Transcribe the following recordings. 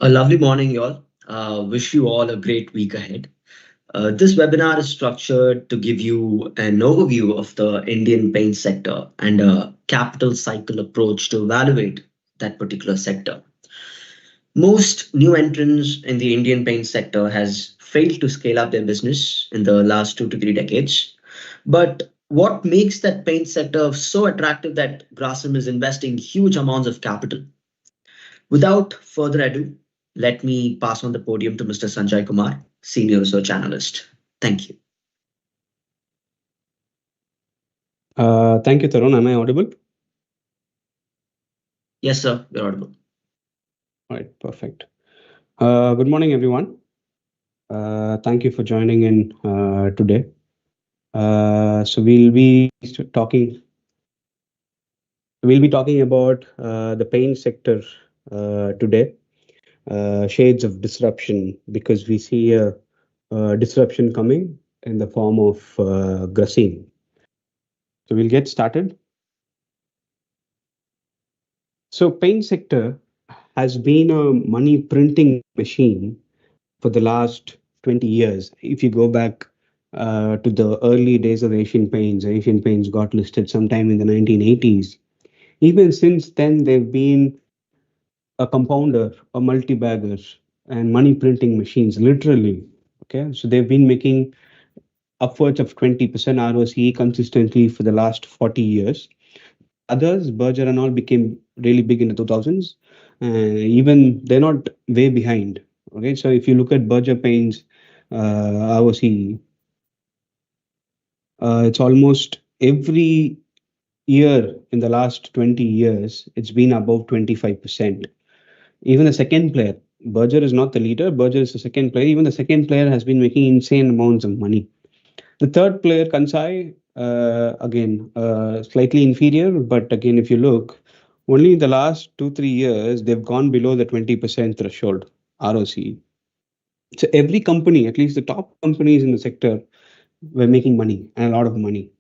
A lovely morning, y'all. Wish you all a great week ahead. This webinar is structured to give you an overview of the Indian paint sector and a capital cycle approach to evaluate that particular sector. Most new entrants in the Indian paint sector has failed to scale up their business in the last 2 to 3 decades. But what makes that paint sector so attractive that Grasim is investing huge amounts of capital? Without further ado, let me pass on the podium to Mr. Sanjay Kumar, Senior Research Analyst. Thank you. Thank you, Tarun. Am I audible? Yes, sir, you're audible. All right, perfect. Good morning, everyone. Thank you for joining in today. So talking. We'll be talking about the paint sector today. Shades of disruption, because we see a disruption coming in the form of Grasim. So we'll get started. So paint sector has been a money printing machine for the last 20 years. If you go back to the early days of Asian Paints got listed sometime in the 1980s. Even since then, they've been a compounder, a multi-bagger, and money printing machines, literally. Okay, so they've been making upwards of 20% ROCE consistently for the last 40 years. Others, Berger and all, became really big in the 2000s. Even they're not way behind. Okay, so if you look at Berger Paints, ROCE, it's almost every year in the last 20 years, it's been above 25%. Even the second player, Berger is not the leader, Berger is the second player. Even the second player has been making insane amounts of money. The third player, Kansai, again, slightly inferior, but again, if you look, only in the last 2 3 years, they've gone below the 20% threshold ROC. So every company, at least the top companies in the sector, were making money and a lot of money.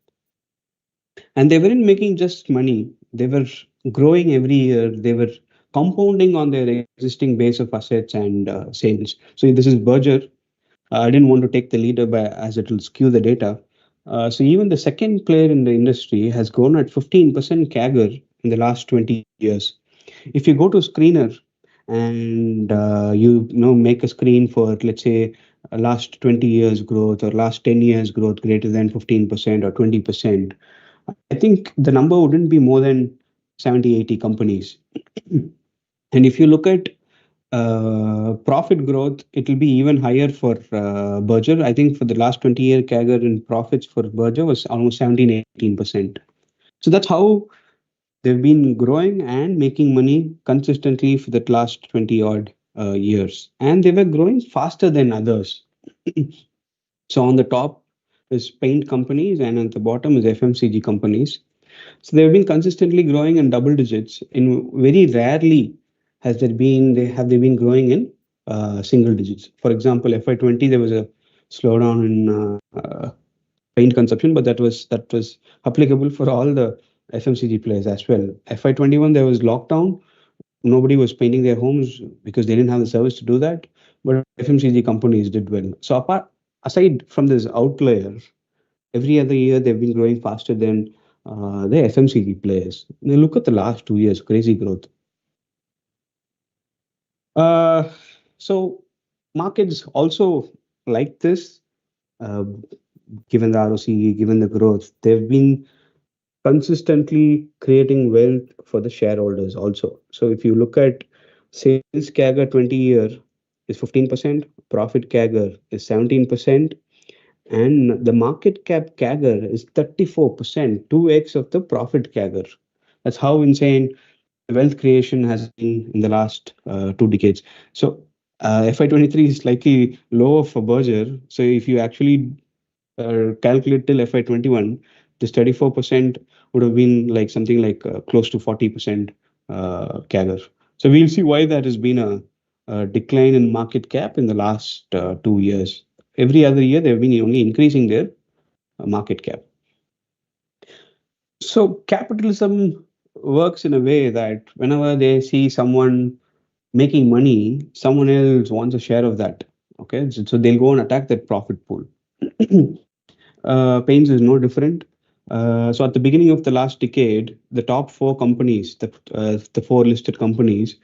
And they weren't making just money, they were growing every year, they were compounding on their existing base of assets and sales. So this is Berger. I didn't want to take the leader by, as it will skew the data. So even the second player in the industry has grown at 15% CAGR in the last 20 years. If you go to screener and make a screen for, let's say, last 20 years growth or last 10 years growth greater than 15% or 20%, I think the number wouldn't be more than 70, 80 companies. And if you look at profit growth, it will be even higher for Berger. I think for the last 20-year CAGR in profits for Berger was almost 17, 18%. So that's how they've been growing and making money consistently for the last 20 odd years. And they were growing faster than others. So on the top is paint companies, and at the bottom is FMCG companies. So they've been consistently growing in double digits. In very rarely they been growing in single digits. For example, FY20 there was a slowdown in paint consumption, but that was applicable for all the FMCG players as well. FY21 there was lockdown. Nobody was painting their homes because they didn't have the service to do that. But FMCG companies did well. So aside from this outlier, every other year they've been growing faster than the FMCG players. Now look at the last 2 years, crazy growth. Uh, so markets also like this, uh, given the ROCE, given the growth, they've been consistently creating wealth for the shareholders also. So if you look at sales CAGR 20-year is 15%, profit CAGR is 17%, and the market cap CAGR is 34%, 2x of the profit CAGR. That's how insane wealth creation has been in the last 2 decades. So FY23 is slightly lower for Berger. So if you actually calculate till FY21, this 34% would have been like something like close to 40% CAGR. So we'll see why that has been a decline in market cap in the last 2 years. Every other year, they've been only increasing their market cap. So capitalism works in a way that whenever they see someone making money, someone else wants a share of that. Okay, so they'll go and attack that profit pool. Paints is no different. So at the beginning of the last decade, the top four companies, the four listed companies,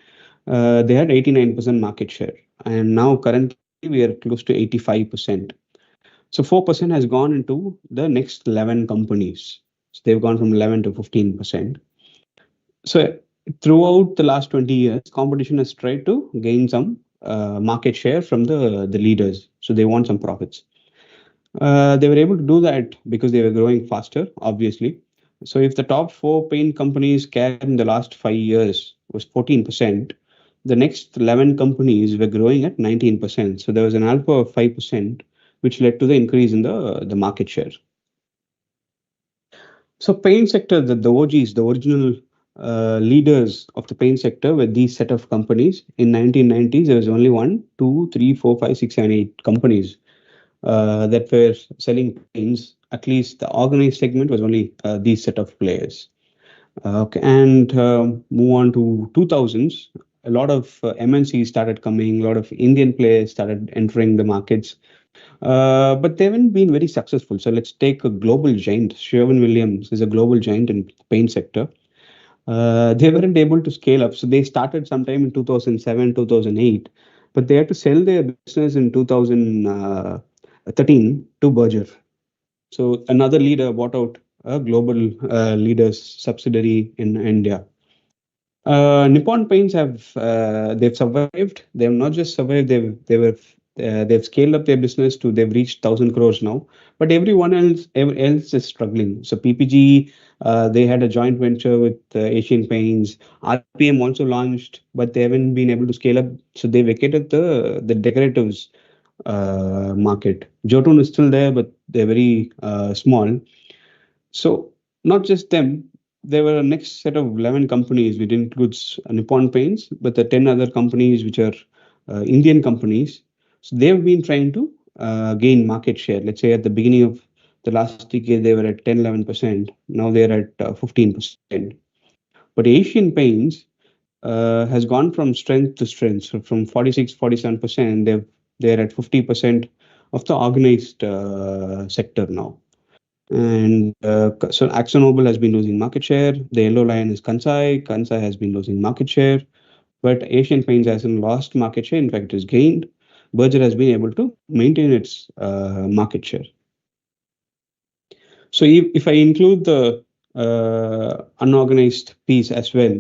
they had 89% market share, and now currently we are close to 85%. So 4% has gone into the next 11 companies. So they've gone from 11 to 15%. So throughout the last 20 years, competition has tried to gain some market share from the leaders. So they want some profits. They were able to do that because they were growing faster, obviously. So if the top four paint companies carried in the last 5 years was 14%, the next 11 companies were growing at 19%. So there was an alpha of 5%, which led to the increase in the market share. So paint sector, the OGs, the original leaders of the paint sector were these set of companies. In 1990s, there was only one, two, three, four, five, six, seven, eight companies that were selling paints. At least the organized segment was only these set of players. Okay, and move on to 2000s. A lot of MNCs started coming. A lot of Indian players started entering the markets, but they haven't been very successful. So let's take a global giant. Sherwin-Williams is a global giant in the paint sector. They weren't able to scale up. So they started sometime in 2007, 2008, but they had to sell their business in 2013 to Berger. So another leader bought out a global leaders subsidiary in India. Nippon Paints have they've survived. They have not just survived. They've scaled up their business to they've reached 1,000 crores now. But everyone else is struggling. So PPG they had a joint venture with Asian Paints. RPM also launched, but they haven't been able to scale up. So they vacated the decoratives market. Jotun is still there, but they're very small. So not just them, there were a next set of 11 companies which includes Nippon Paints, but the 10 other companies which are Indian companies. So they've been trying to gain market share. Let's say at the beginning of the last decade, they were at 10, 11%. Now they're at 15%. But Asian Paints has gone from strength to strength. So from 46, 47%, they're at 50% of the organized sector now. And so AkzoNobel has been losing market share. The yellow line is Kansai. Kansai has been losing market share, but Asian Paints hasn't lost market share. In fact, it has gained. Berger has been able to maintain its market share. So if I include the unorganized piece as well,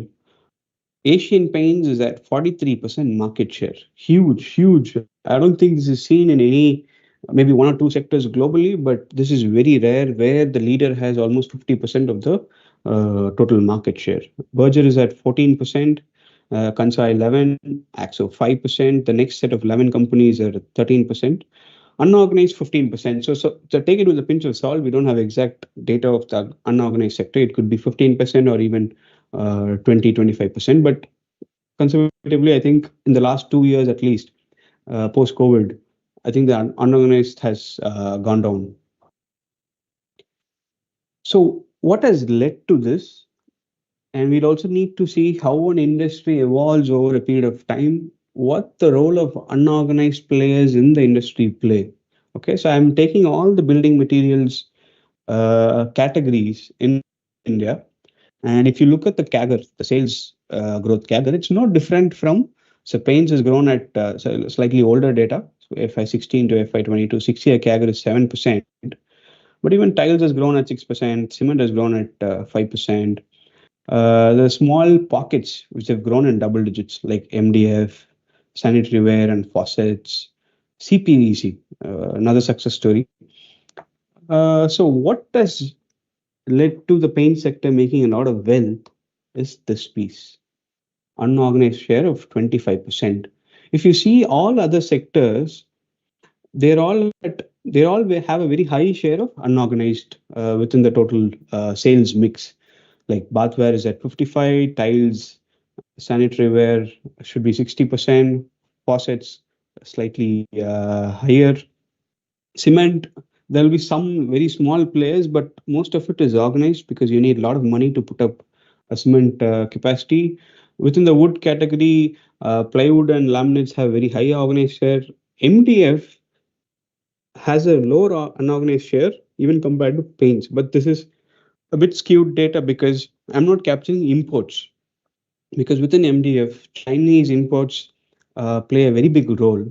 Asian Paints is at 43% market share. Huge, huge. I don't think this is seen in any, maybe one or two sectors globally, but this is very rare where the leader has almost 50% of the total market share. Berger is at 14%, Kansai 11, Axo 5%. The next set of 11 companies are at 13%. Unorganized 15%. So take it with a pinch of salt. We don't have exact data of the unorganized sector. It could be 15% or even 20, 25%. But conservatively, I think in the last 2 years at least, post COVID, I think the unorganized has gone down. So what has led to this? And we'll also need to see how an industry evolves over a period of time, what the role of unorganized players in the industry play. Okay, so I'm taking all the building materials categories in India. And if you look at the CAGR, the sales growth CAGR, it's no different from, so paints has grown at slightly older data. So FY16 to FY22, 6-year CAGR is 7%. But even tiles has grown at 6%, cement has grown at 5%. The small pockets which have grown in double digits, like MDF, sanitary ware, and faucets, CPVC, another success story. So what has led to the paint sector making a lot of wealth is this piece, unorganized share of 25%. If you see all other sectors, they all have a very high share of unorganized within the total sales mix. Like bathware is at 55, tiles, sanitary ware should be 60%, faucets slightly higher. Cement, there'll be some very small players, but most of it is organized because you need a lot of money to put up a cement capacity. Within the wood category, plywood and laminates have very high organized share. MDF has a lower unorganized share even compared to paints, but this is a bit skewed data because I'm not capturing imports. Because within MDF, Chinese imports play a very big role.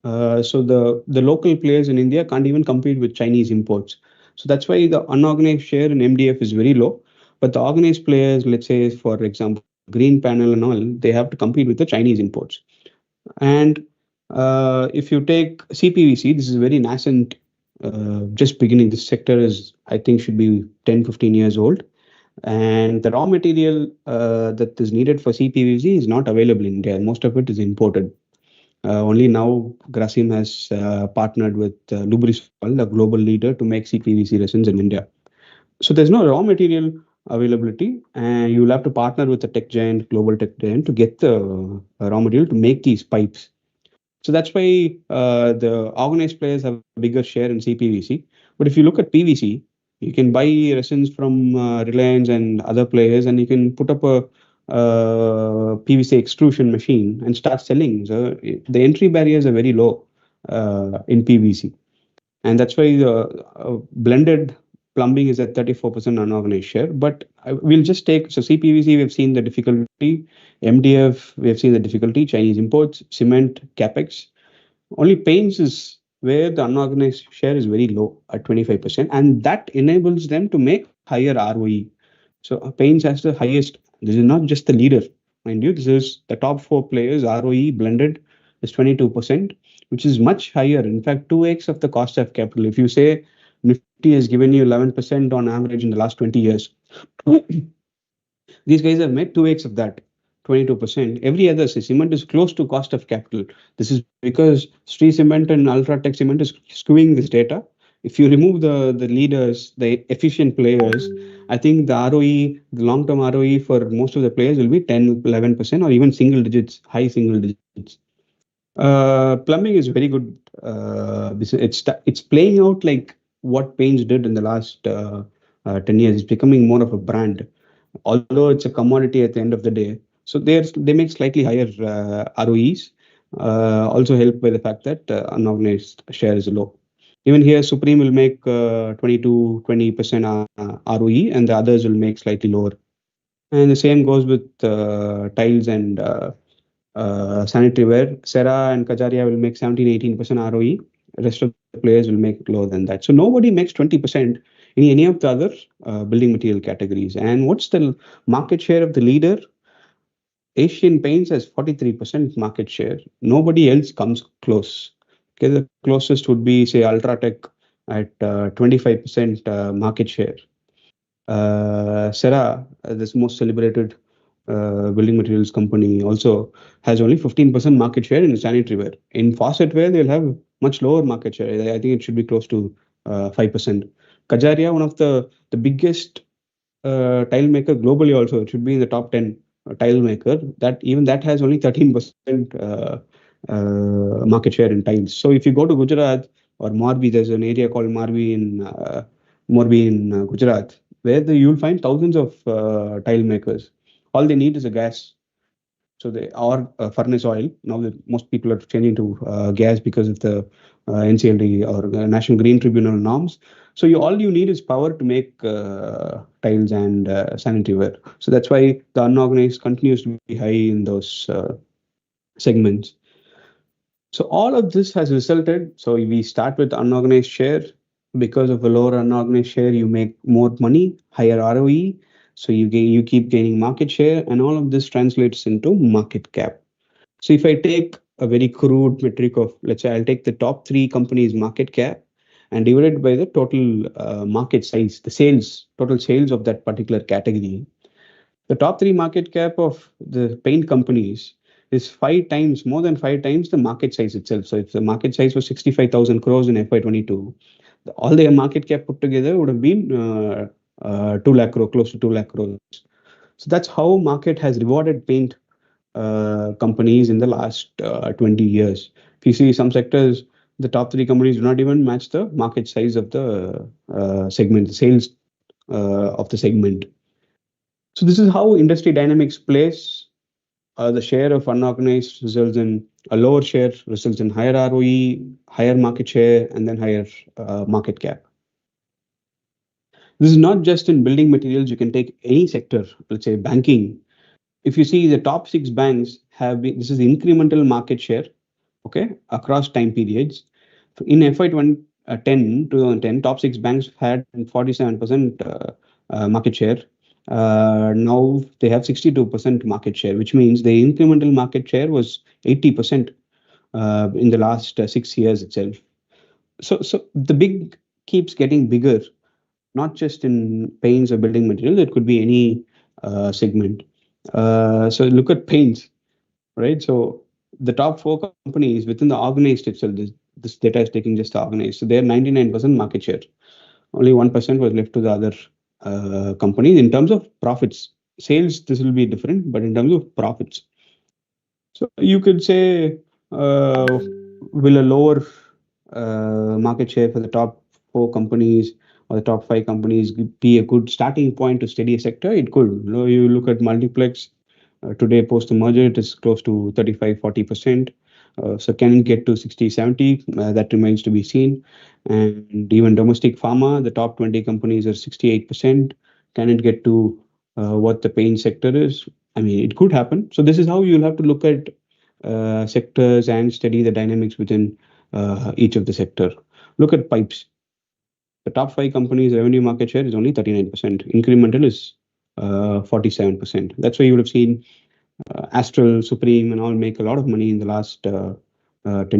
So the local players in India can't even compete with Chinese imports. So that's why the unorganized share in MDF is very low. But the organized players, let's say for example, green panel and all, they have to compete with the Chinese imports. And if you take CPVC, this is very nascent, just beginning. This sector is, I think, should be 10, 15 years old. And the raw material that is needed for CPVC is not available in India. Most of it is imported. Only now Grasim has partnered with Lubrisol, a global leader, to make CPVC resins in India. So there's no raw material availability, and you'll have to partner with a tech giant, global tech giant, to get the raw material to make these pipes. So that's why the organized players have a bigger share in CPVC. But if you look at PVC, you can buy resins from Reliance and other players, and you can put up a PVC extrusion machine and start selling. So the entry barriers are very low in PVC, and that's why the blended plumbing is at 34% unorganized share. But we'll just take, so CPVC, we've seen the difficulty. MDF, we have seen the difficulty. Chinese imports, cement, capex. Only paints is where the unorganized share is very low at 25%, and that enables them to make higher ROE. So paints has the highest. This is not just the leader, mind you. This is the top four players. ROE blended is 22%, which is much higher. In fact, 2x of the cost of capital. If you say Nifty has given you 11% on average in the last 20 years, these guys have made 2x of that, 22%. Every other cement is close to cost of capital. This is because Sri Cement and Ultratech Cement is skewing this data. If you remove the leaders, the efficient players, I think the ROE, the long-term ROE for most of the players will be 10, 11%, or even single digits, high single digits. Plumbing is very good. It's playing out like what paints did in the last 10 years. It's becoming more of a brand, although it's a commodity at the end of the day. So they make slightly higher ROEs, also helped by the fact that unorganized share is low. Even here, Supreme will make 22, 20% ROE, and the others will make slightly lower. And the same goes with tiles and sanitary ware. Sera and Kajaria will make 17, 18% ROE. The rest of the players will make lower than that. So nobody makes 20% in any of the other building material categories. And what's the market share of the leader? Asian Paints has 43% market share. Nobody else comes close. Okay, the closest would be, say, Ultratech at 25% market share. Sera, this most celebrated building materials company, also has only 15% market share in sanitary ware. In faucet ware, they'll have much lower market share. I think it should be close to 5%. Kajaria, one of the biggest tile maker globally, also it should be in the top 10 tile maker. That has only 13% market share in tiles. So if you go to Gujarat or Morbi, there's an area called Morbi in Gujarat, where you'll find thousands of tile makers. All they need is a gas. So they or furnace oil. Now that most people are changing to gas because of the NCLT or National Green Tribunal norms. So all you need is power to make tiles and sanitary ware. So that's why the unorganized continues to be high in those segments. So all of this has resulted. So we start with unorganized share. Because of a lower unorganized share, you make more money, higher ROE. So you keep gaining market share, and all of this translates into market cap. So if I take a very crude metric of, let's say, I'll take the top three companies' market cap and divide it by the total market size, total sales of that particular category. The top three market cap of the paint companies is more than five times the market size itself. So if the market size was 65,000 crores in FY22, all their market cap put together would have been 2 lakh crore, close to 2 lakh crores. So that's how market has rewarded paint companies in the last 20 years. If you see some sectors, the top three companies do not even match the market size of the segment, the sales of the segment. So this is how industry dynamics plays. the share of unorganized results in a lower share results in higher ROE, higher market share, and then higher market cap. This is not just in building materials. You can take any sector, let's say banking. If you see the top six banks have been, this is the incremental market share, okay, across time periods. In FY 2010, top six banks had 47% market share. Now they have 62% market share, which means the incremental market share was 80% in the last 6 years itself. So the big keeps getting bigger, not just in paints or building material. It could be any segment. So look at paints, right? So the top four companies within the organized itself, this data is taking just the organized. So they're 99% market share. Only 1% was left to the other companies in terms of profits. Sales, this will be different, but in terms of profits. So you could say, will a lower market share for the top four companies or the top five companies be a good starting point to study a sector? It could. You look at Multiplex, today post the merger, it is close to 35-40%. So can it get to 60-70? That remains to be seen. And even domestic pharma, the top 20 companies are 68%. Can it get to what the paint sector is? I mean, it could happen. So this is how you'll have to look at sectors and study the dynamics within each of the sector. Look at pipes. The top five companies' revenue market share is only 39%. Incremental is 47%. That's why you would have seen Astral, Supreme, and all make a lot of money in the last 10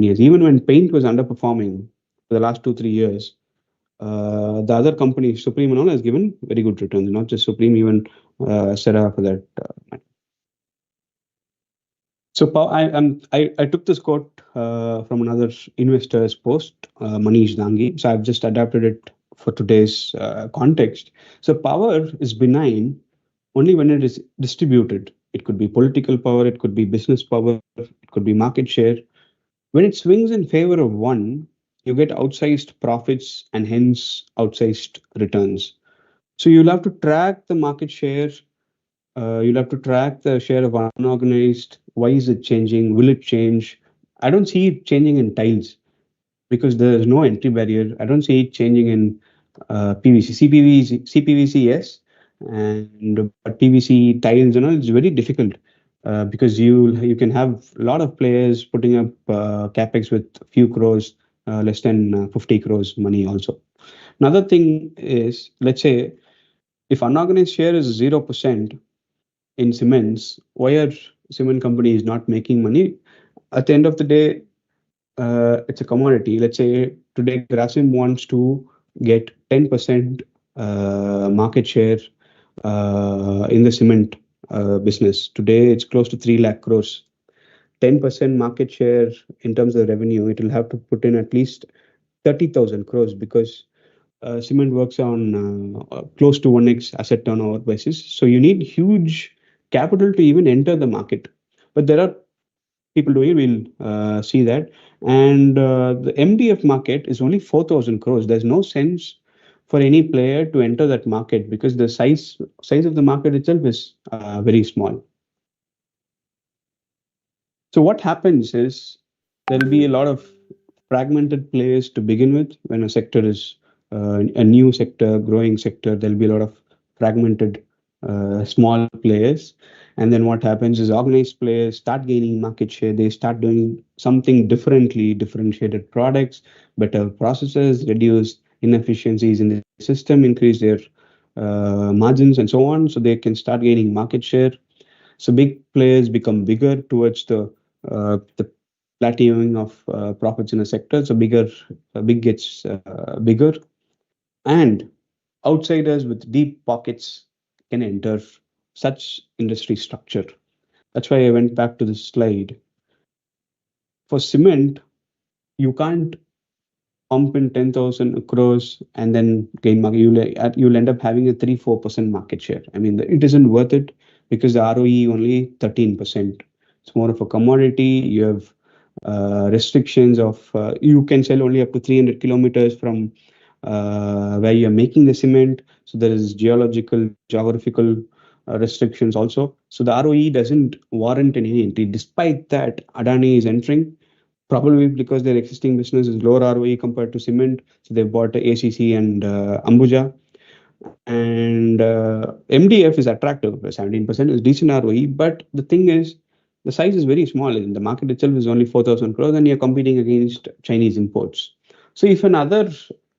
years. Even when paint was underperforming for the last 2-3 years, the other companies, Supreme and all, has given very good returns. Not just Supreme, even Sera for that matter. So I took this quote from another investor's post, Manish Dangi. So I've just adapted it for today's context. So power is benign only when it is distributed. It could be political power, it could be business power, it could be market share. When it swings in favor of one, you get outsized profits and hence outsized returns. So you'll have to track the market share. You'll have to track the share of unorganized. Why is it changing? Will it change? I don't see it changing in tiles because there is no entry barrier. I don't see it changing in PVC. CPVC, yes, and but PVC tiles, it's very difficult because you can have a lot of players putting up capex with a few crores, less than 50 crores money also. Another thing is, let's say, if unorganized share is 0% in cements, why are cement companies not making money? At the end of the day, it's a commodity. Let's say today Grasim wants to get 10% market share in the cement business. Today it's close to 3 lakh crores. 10% market share in terms of revenue, it will have to put in at least 30,000 crores because cement works on close to 1x asset turnover basis. So you need huge capital to even enter the market. But there are people doing it, we'll see that. And the MDF market is only 4,000 crores. There's no sense for any player to enter that market because the size of the market itself is very small. So what happens is there'll be a lot of fragmented players to begin with. When a sector is a new sector, growing sector, there'll be a lot of fragmented small players. And then what happens is organized players start gaining market share. They start doing something differently, differentiated products, better processes, reduce inefficiencies in the system, increase their margins and so on. So they can start gaining market share. So big players become bigger towards the plateauing of profits in a sector. So big gets bigger, and outsiders with deep pockets can enter such industry structure. That's why I went back to this slide. For cement, you can't pump in 10,000 crores and then gain market. You'll end up having a 3-4% market share. I mean, it isn't worth it because the ROE only 13%. It's more of a commodity. You have restrictions of you can sell only up to 300 kilometers from where you're making the cement. So there is geographical restrictions also. So the ROE doesn't warrant any entry. Despite that, Adani is entering, probably because their existing business is lower ROE compared to cement. So they've bought ACC and Ambuja. And MDF is attractive. 17% is decent ROE. But the thing is, the size is very small. The market itself is only 4,000 crores, and you're competing against Chinese imports. So if another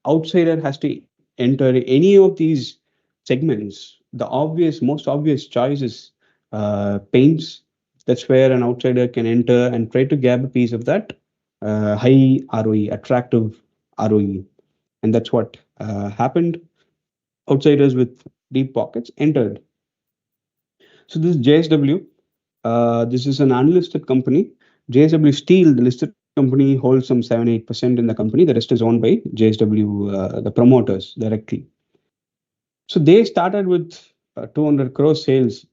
outsider has to enter any of these segments, the most obvious choice is paints. That's where an outsider can enter and try to grab a piece of that high ROE, attractive ROE. And that's what happened. Outsiders with deep pockets entered. So this is JSW. This is an unlisted company. JSW Steel, the listed company, holds some 7-8% in the company. The rest is owned by JSW, the promoters directly. So they started with 200 crore sales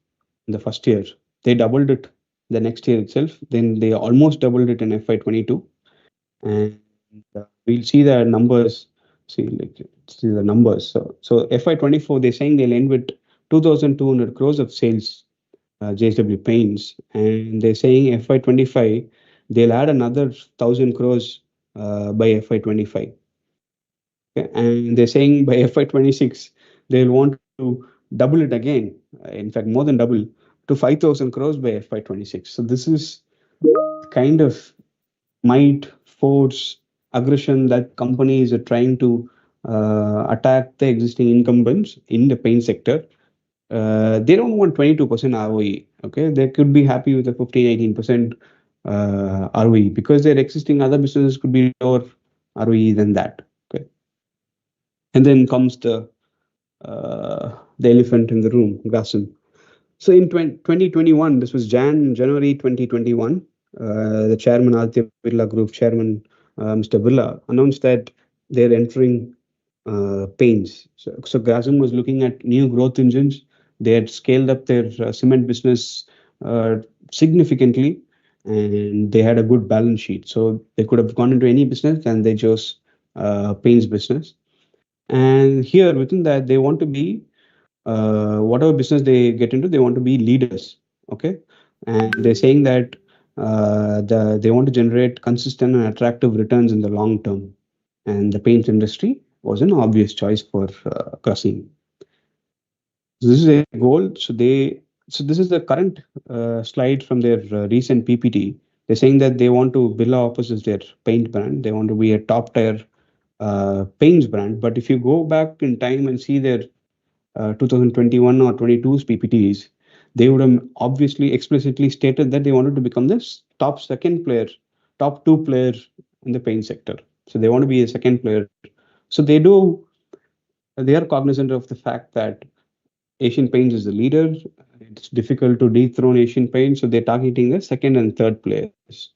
in the first year. They doubled it the next year itself. Then they almost doubled it in FY22. And we'll see the numbers. See the numbers. So FY24, they're saying they'll end with 2,200 crores of sales, JSW Paints, and they're saying FY25 they'll add another 1,000 crores by FY25. Okay? And they're saying by FY26 they'll want to double it again. In fact, more than double to 5,000 crores by FY26. So this is kind of might, force, aggression that companies are trying to attack the existing incumbents in the paint sector. They don't want 22% ROE. Okay, they could be happy with a 15-18% ROE because their existing other businesses could be lower ROE than that. Okay, and then comes the elephant in the room, Grasim. So in 2021, this was January 2021, the chairman, Aditya Birla Group chairman, Mr. Birla, announced that they're entering paints. So Grasim was looking at new growth engines. They had scaled up their cement business significantly, and they had a good balance sheet. So they could have gone into any business, and they chose paints business. And here within that, they want to be whatever business they get into, they want to be leaders. Okay, and they're saying that they want to generate consistent and attractive returns in the long term, and the paint industry was an obvious choice for Grasim. So this is a goal. So this is the current slide from their recent PPT. They're saying that they want to Birla Opus is their paint brand. They want to be a top tier paints brand. But if you go back in time and see their 2021 or 22's PPTs, they would have obviously explicitly stated that they wanted to become this top second player, top two player in the paint sector. So they want to be a second player. So they are cognizant of the fact that Asian Paints is the leader. It's difficult to dethrone Asian Paints, so they're targeting the second and third players.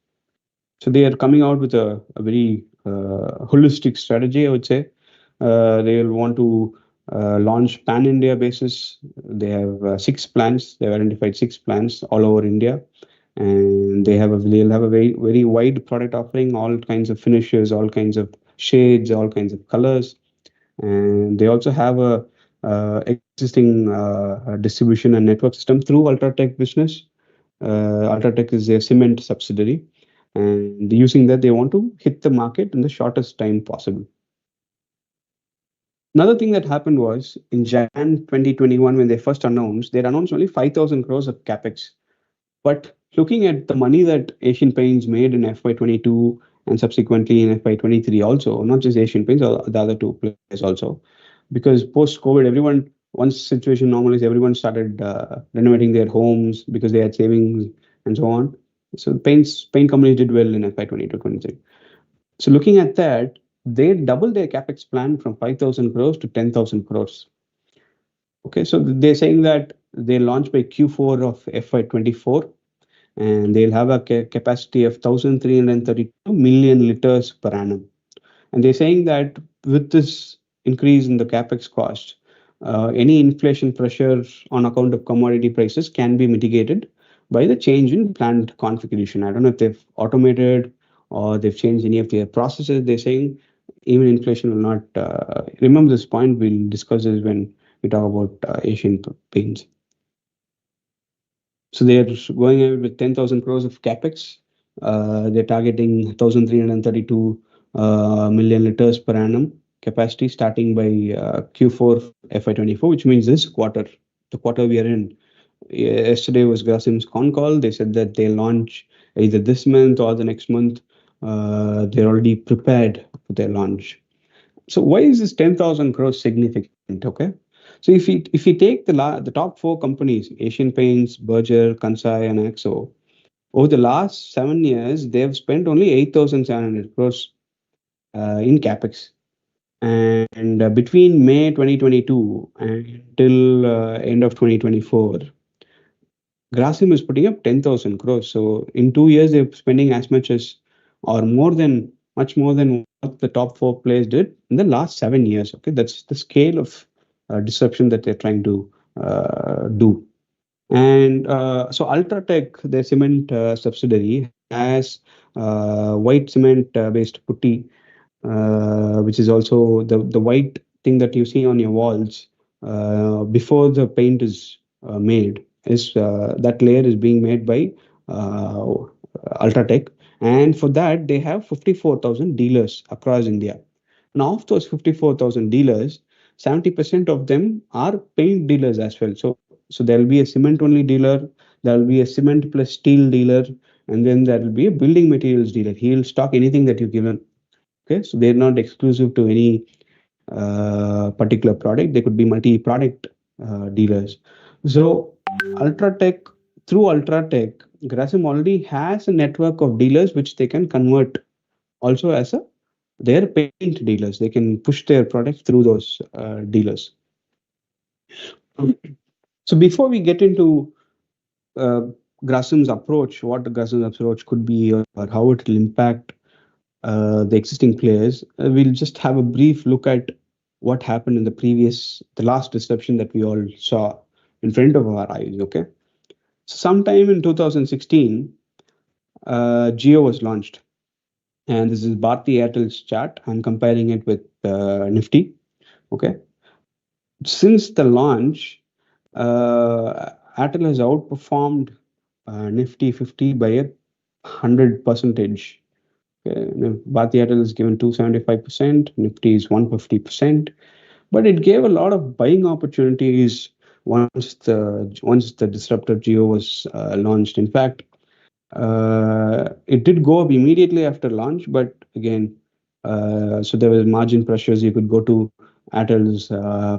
So they are coming out with a very holistic strategy, I would say. They'll want to launch pan-India basis. They have 6 plants. They've identified 6 plants all over India, and they'll have a very wide product offering, all kinds of finishes, all kinds of shades, all kinds of colors, and they also have a existing distribution and network system through Ultratech business. Ultratech is their cement subsidiary, and using that they want to hit the market in the shortest time possible. Another thing that happened was in Jan 2021, when they first announced, they announced only 5,000 crores of capex. But looking at the money that Asian Paints made in FY22 and subsequently in FY23 also, not just Asian Paints, the other two players also, because post-COVID, once situation normalized, everyone started renovating their homes because they had savings and so on. So paint companies did well in FY22-23. So looking at that, they doubled their capex plan from 5,000 crores to 10,000 crores. Okay, so they're saying that they launch by Q4 of FY24, and they'll have a capacity of 1,332 million liters per annum. And they're saying that with this increase in the capex cost, any inflation pressure on account of commodity prices can be mitigated by the change in plant configuration. I don't know if they've automated or they've changed any of their processes. They're saying even inflation will not. Remember this point, we'll discuss this when we talk about Asian Paints. So they're going ahead with 10,000 crores of capex. They're targeting 1,332 million liters per annum capacity starting by Q4 FY24, which means this quarter, the quarter we are in. Yesterday was Grasim's con call. They said that they'll launch either this month or the next month. They're already prepared for their launch. So why is this 10,000 crores significant? Okay. So if you take the top four companies, Asian Paints, Berger, Kansai, and Axo, over the last 7 years, they've spent only 8,700 crores in capex. And between May 2022 until end of 2024, Grasim is putting up 10,000 crores. So in 2 years, they're spending as much as or more than much more than what the top four players did in the last 7 years. Okay, that's the scale of disruption that they're trying to do. And so Ultratech, their cement subsidiary, has white cement based putty, which is also the white thing that you see on your walls before the paint is made. Is that layer is being made by uh, Ultratech, and for that they have 54,000 dealers across India. Now, of those 54,000 dealers, 70% of them are paint dealers as well. So there will be a cement only dealer, there will be a cement plus steel dealer, and then there will be a building materials dealer. He will stock anything that you give him. Okay, so they're not exclusive to any particular product. They could be multi-product dealers. So Ultratech, through Ultratech, Grasim already has a network of dealers which they can convert also as a their paint dealers. They can push their products through those dealers. So before we get into uh, Grasim's approach, what the Grasim's approach could be, or how it will impact the existing players, we'll just have a brief look at what happened in the last disruption that we all saw in front of our eyes. Okay, so sometime in 2016, Geo was launched, and this is Bharti Airtel's chart. I'm comparing it with Nifty. Okay, since the launch, Airtel has outperformed Nifty 50 by 100%. Bharti Airtel is given 275%, Nifty is 150%, but it gave a lot of buying opportunities once the disruptor Geo was launched. In fact, it did go up immediately after launch, but again, so there was margin pressures. You could go to Airtel's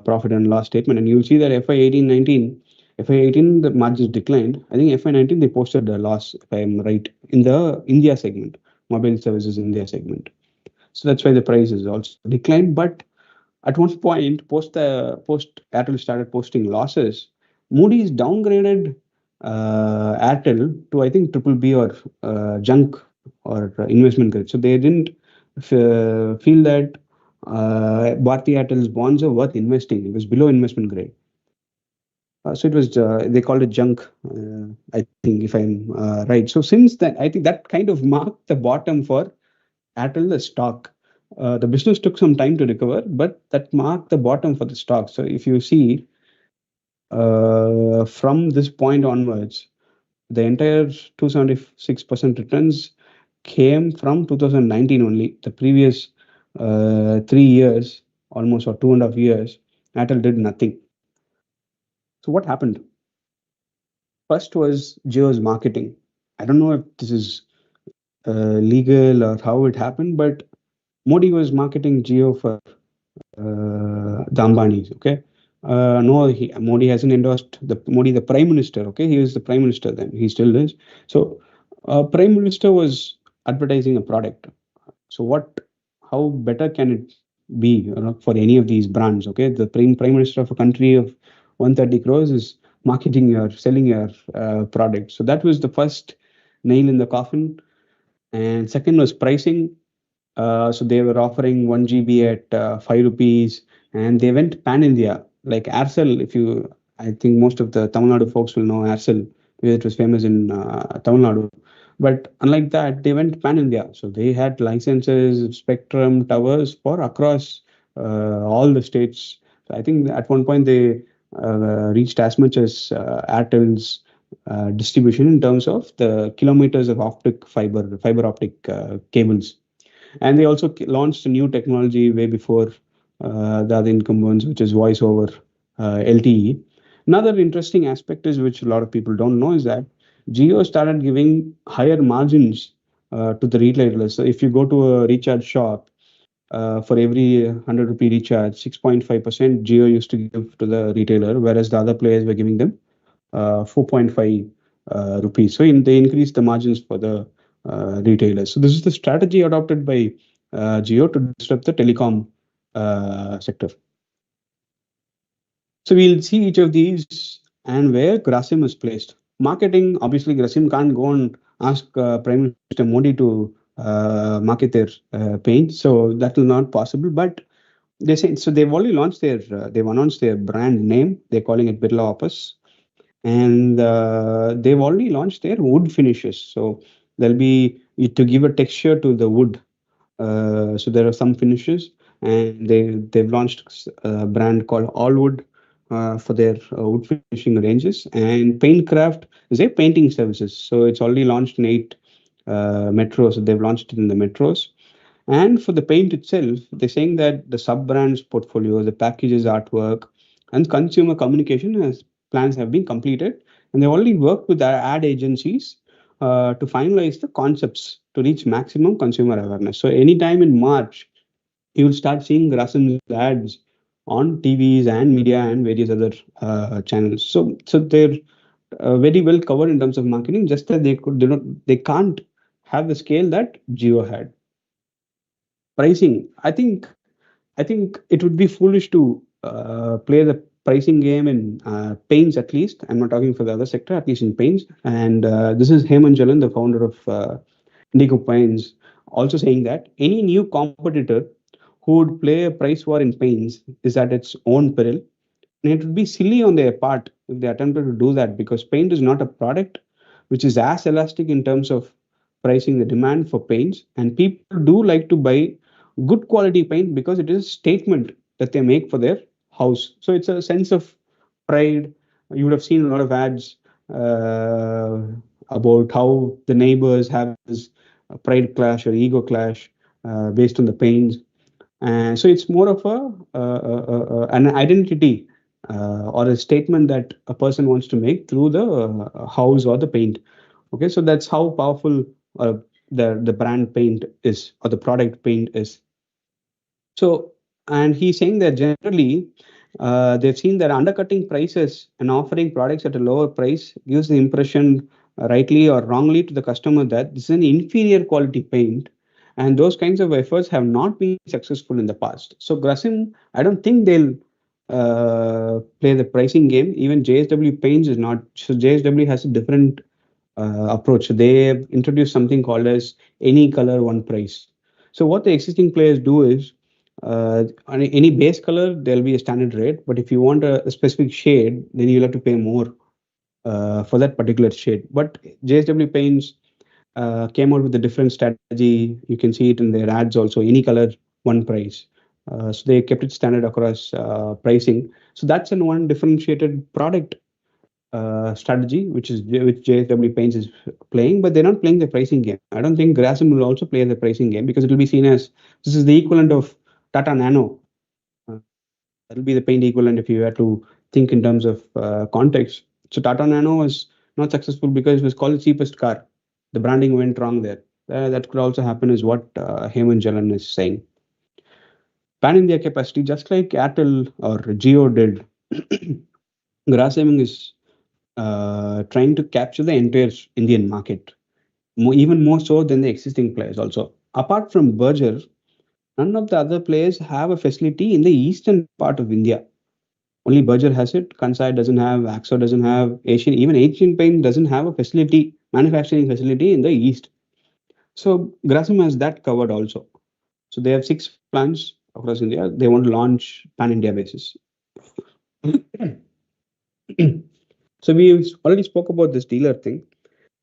profit and loss statement, and you'll see that FY18 the margins declined. I think FY19 they posted a loss, if I'm right, in the India segment, mobile services India segment. So that's why the price is also declined. But at one point, post Airtel started posting losses, Moody's downgraded Airtel to, I think, triple B or junk or investment grade. So they didn't feel that Bharti Airtel's bonds are worth investing. It was below investment grade. So it was they called it junk. I think, if I'm right. So since then, I think that kind of marked the bottom for Airtel, the stock. The business took some time to recover, but that marked the bottom for the stock. So if you see from this point onwards, the entire 276% returns came from 2019 only. The previous 3 years, almost, or 2.5 years, Airtel did nothing. So what happened? First was Jio's marketing. I don't know if this is legal or how it happened, but Modi was marketing Jio for the Ambanis. Okay, no, Modi hasn't endorsed the Prime Minister. Okay, he was the Prime Minister then. He still is. So, Prime Minister was advertising a product. So how better can it be, for any of these brands? Okay, the Prime Minister of a country of 130 crores is selling your product. So that was the first nail in the coffin. And second was pricing. So they were offering 1 GB at 5 rupees, and they went pan India. Like Aircel, I think most of the Tamil Nadu folks will know Aircel, because it was famous in Tamil Nadu. But unlike that, they went pan India. So they had licenses, spectrum, towers for across all the states. So I think at one point they reached as much as Airtel's distribution in terms of the kilometers of fiber optic cables. And they also launched a new technology way before the other incumbents, which is voice over LTE. Another interesting aspect is, which a lot of people don't know, is that Geo started giving higher margins to the retailers. So if you go to a recharge shop, for every 100 rupee recharge, 6.5% Geo used to give to the retailer, whereas the other players were giving them 4.5 rupees. So they increased the margins for the retailers. So this is the strategy adopted by Geo to disrupt the telecom sector. So we'll see each of these and where Grasim is placed. Marketing, obviously, Grasim can't go and ask Prime Minister Modi to market their paint, so that will not possible. But they say so. They've announced their brand name. They're calling it Birla Opus, and they've already launched their wood finishes. So there'll be to give a texture to the wood. So there are some finishes, and they've launched a brand called Allwood for their wood finishing ranges. And Paintcraft is a painting services. So it's already launched in 8 metros. They've launched it in the metros. And for the paint itself, they're saying that the sub brands portfolio, the packages, artwork, and consumer communication plans have been completed. And they already worked with our ad agencies to finalize the concepts to reach maximum consumer awareness. So anytime in March, you will start seeing Grasim's ads on TVs and media and various other channels. So they're very well covered in terms of marketing. Just that they can't have the scale that Geo had. Pricing, I think it would be foolish to play the pricing game in paints, at least. I'm not talking for the other sector, at least in paints. And this is Hemant Jalan, the founder of Indigo Paints, also saying that any new competitor who would play a price war in paints is at its own peril. And it would be silly on their part if they attempted to do that, because paint is not a product which is as elastic in terms of pricing. The demand for paints, and people do like to buy good quality paint because it is a statement that they make for their house. So it's a sense of pride. You would have seen a lot of ads uh, about how the neighbors have this pride clash or ego clash based on the paints. And so it's more of an identity or a statement that a person wants to make through the house or the paint. Okay, so that's how powerful uh, the brand paint is, or the product paint is. So, and he's saying that generally they've seen that undercutting prices and offering products at a lower price gives the impression, rightly or wrongly, to the customer that this is an inferior quality paint. And those kinds of efforts have not been successful in the past. So, Grasim, I don't think they'll play the pricing game. Even JSW Paints is not. So, JSW has a different approach. They have introduced something called as any color, one price. So what the existing players do is on any base color, there'll be a standard rate. But if you want a specific shade, then you'll have to pay more for that particular shade. But JSW Paints came out with a different strategy. You can see it in their ads also. Any color, one price. So they kept it standard across pricing. So that's an one differentiated product strategy, which JSW Paints is playing, but they're not playing the pricing game. I don't think Grasim will also play the pricing game, because it will be seen as this is the equivalent of Tata Nano. Uh, that will be the paint equivalent if you had to think in terms of context. So Tata Nano was not successful because it was called the cheapest car. The branding went wrong there. That could also happen, is what Hemant Jalan is saying. Pan India capacity, just like Airtel or Geo did, Grasim is trying to capture the entire Indian market, even more so than the existing players. Also, apart from Berger, none of the other players have a facility in the eastern part of India. Only Berger has it. Kansai doesn't have. Axo doesn't have. Asian Paint doesn't have a facility, manufacturing facility in the east. So Grasim has that covered also. So they have 6 plants across India. They want to launch pan India basis. So we already spoke about this dealer thing.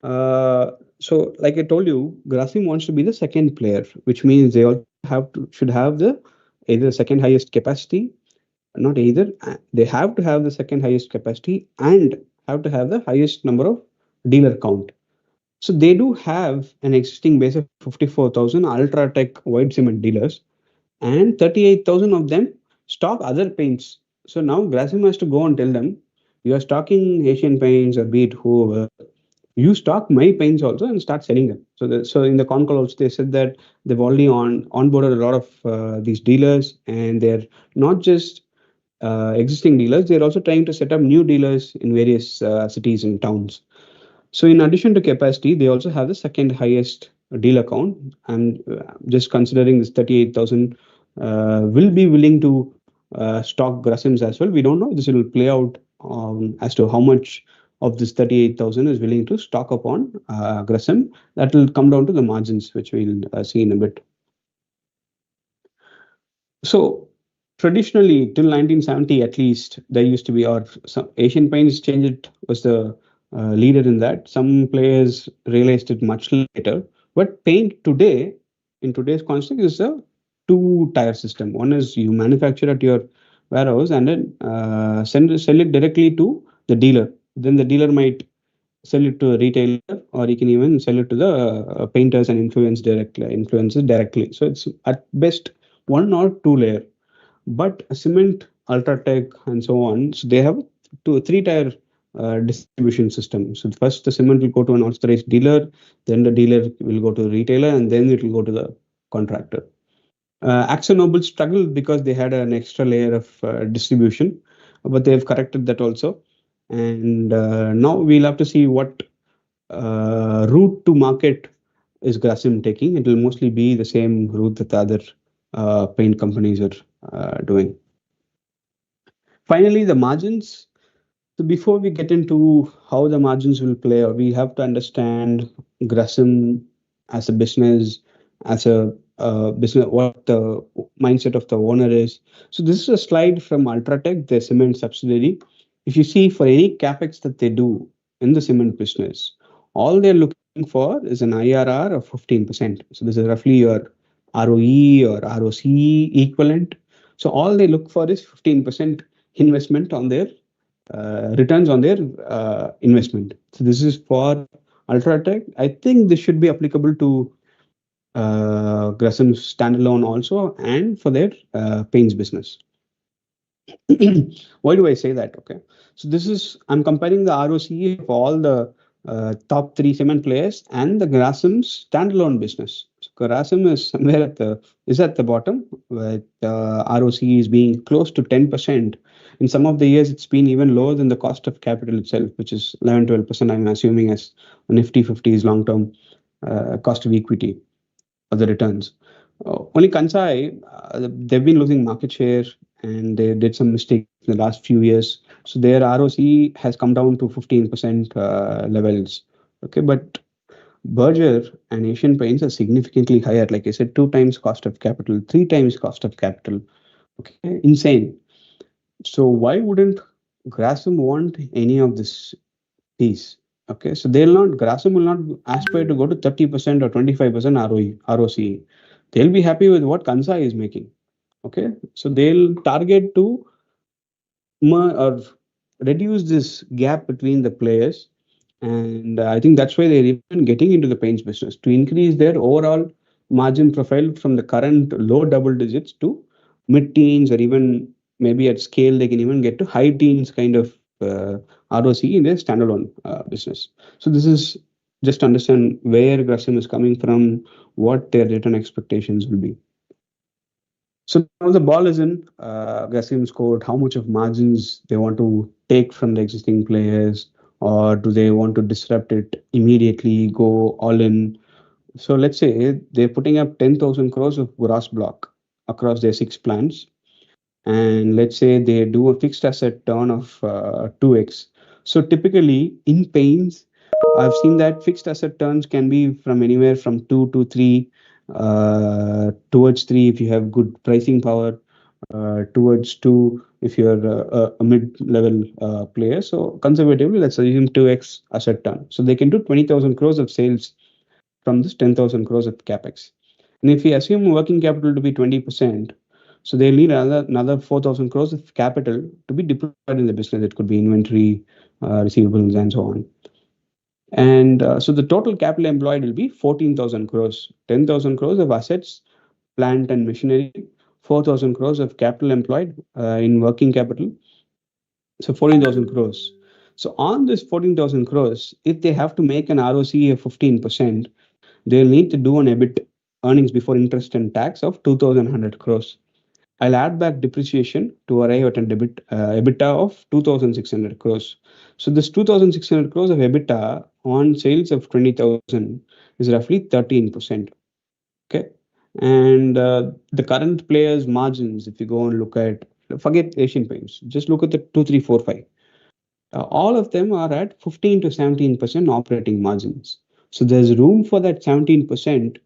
So, like I told you, Grasim wants to be the second player, which means they also should have the either second highest capacity, not either. They have to have the second highest capacity and have to have the highest number of dealer count. So they do have an existing base of 54,000 Ultratech white cement dealers, and 38,000 of them stock other paints. So now Grasim has to go and tell them, you are stocking Asian Paints or be it whoever, you stock my paints also and start selling them. So in the con call also they said that they've already onboarded a lot of these dealers, and they're not just existing dealers, they're also trying to set up new dealers in various cities and towns. So in addition to capacity, they also have the second highest dealer count. And just considering this 38,000 will be willing to stock Grasims as well. We don't know. This will play out as to how much of this 38,000 is willing to stock upon Grasim. That will come down to the margins, which we'll see in a bit. So traditionally, till 1970 at least, there used to be, or some Asian Paints changed, was the leader in that. Some players realized it much later. But paint today, in today's context, is a two-tier system. One is you manufacture at your warehouse and then sell it directly to the dealer. Then the dealer might sell it to a retailer, or you can even sell it to the painters and influencers directly. So it's at best one or two layer. But cement, Ultratech, and so on, so they have three tier distribution system. So first the cement will go to an authorized dealer, then the dealer will go to the retailer, and then it will go to the contractor. Noble struggled because they had an extra layer of distribution, but they've corrected that also. And now we'll have to see what route to market is Grasim taking. It will mostly be the same route that the other paint companies are doing. Finally, the margins. So before we get into how the margins will play out, we have to understand Grasim as a business, as a business, what the mindset of the owner is. So this is a slide from Ultratech, the cement subsidiary. If you see, for any capex that they do in the cement business, all they're looking for is an IRR of 15%. So this is roughly your ROE or ROC equivalent. So all they look for is 15% investment on their returns on their investment. So this is for Ultratech. I think this should be applicable to Grasim standalone also, and for their paints business. Why do I say that? Okay, so this is, I'm comparing the ROCE of all the top three cement players and the Grasim's standalone business. So Grasim is somewhere at the bottom, with ROCE is being close to 10%. In some of the years, it's been even lower than the cost of capital itself, which is 11-12%. I'm assuming as Nifty 50 is long term cost of equity or the returns. Only Kansai, they've been losing market share, and they did some mistakes in the last few years. So their ROC has come down to 15% levels. Okay, but Berger and Asian Paints are significantly higher. Like I said, 2 times cost of capital, 3 times cost of capital. Okay, insane. So why wouldn't Grasim want any of this piece? Okay, so Grasim will not aspire to go to 30% or 25% ROCE. They'll be happy with what Kansai is making. Okay, so they'll target to or reduce this gap between the players, and I think that's why they're even getting into the paints business, to increase their overall margin profile from the current low double digits to mid teens, or even maybe at scale they can even get to high teens kind of ROC in their standalone business. So this is just to understand where Grasim is coming from, what their return expectations will be. So now the ball is in Grasim's court. How much of margins they want to take from the existing players, or do they want to disrupt it immediately, go all in? So let's say they're putting up 10,000 crores of gross block across their 6 plants, and let's say they do a fixed asset turn of 2x. So typically in paints, I've seen that fixed asset turns can be from anywhere from 2 to 3, towards 3 if you have good pricing power, towards 2 if you're a mid-level player. So conservatively, let's assume 2x asset turn. So they can do 20,000 crores of sales from this 10,000 crores of capex. And if we assume working capital to be 20%, So they'll need another 4,000 crores of capital to be deployed in the business. It could be inventory, receivables, and so on. And so the total capital employed will be 14,000 crores, 10,000 crores of assets, plant and machinery, 4,000 crores of capital employed in working capital. So 14,000 crores. So on this 14,000 crores, if they have to make an ROCE of 15%, they'll need to do an EBIT, earnings before interest and tax, of 2,100 crores. I'll add back depreciation to arrive at an EBITDA of 2,600 crores. So this 2,600 crores of EBITDA on sales of 20,000 is roughly 13%. Okay. And the current players' margins, if you go and look at, forget Asian Paints, just look at the 2, 3, 4, 5. All of them are at 15 to 17% operating margins. So there's room for that 17%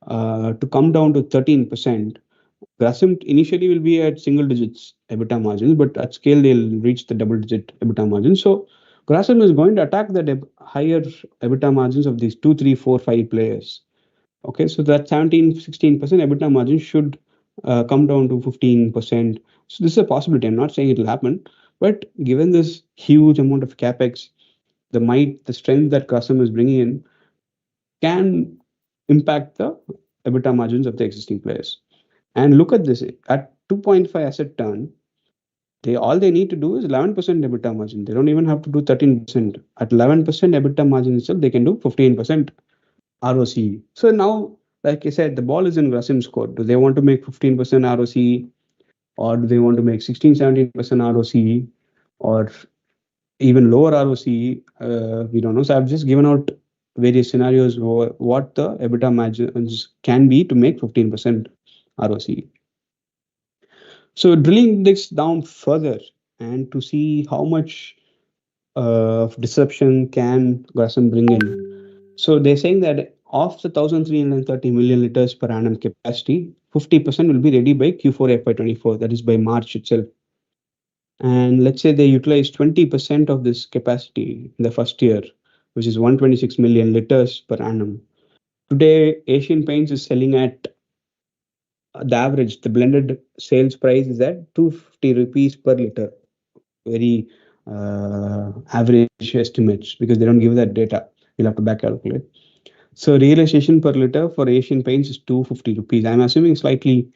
to come down to 13%. Grasim initially will be at single digits EBITDA margins, but at scale they'll reach the double digit EBITDA margins. So Grasim is going to attack the higher EBITDA margins of these 2, 3, 4, 5 players. Okay, so that 17, 16% EBITDA margin should come down to 15%. So this is a possibility. I'm not saying it will happen, but given this huge amount of capex, the might, the strength that Grasim is bringing in can impact the EBITDA margins of the existing players. And look at this, at 2.5 asset turn, all they need to do is 11% EBITDA margin. They don't even have to do 13%. At 11% EBITDA margin itself, they can do 15% ROCE. So now, like I said, the ball is in Grasim's court. Do they want to make 15% ROCE, or do they want to make 16, 17% ROCE, or even lower ROCE? We don't know. So I've just given out various scenarios what the EBITDA margins can be to make 15% ROCE. So drilling this down further and to see how much disruption can Grasim bring in. So they're saying that of the 1,330 million liters per annum capacity, 50% will be ready by Q4 FY24, that is by March itself. And let's say they utilize 20% of this capacity in the first year, which is 126 million liters per annum. Today, Asian Paints is selling at the average, the blended sales price is at 250 rupees per liter. Very average estimates, because they don't give that data. You'll have to back calculate. So realization per liter for Asian Paints is 250 rupees. I'm assuming slightly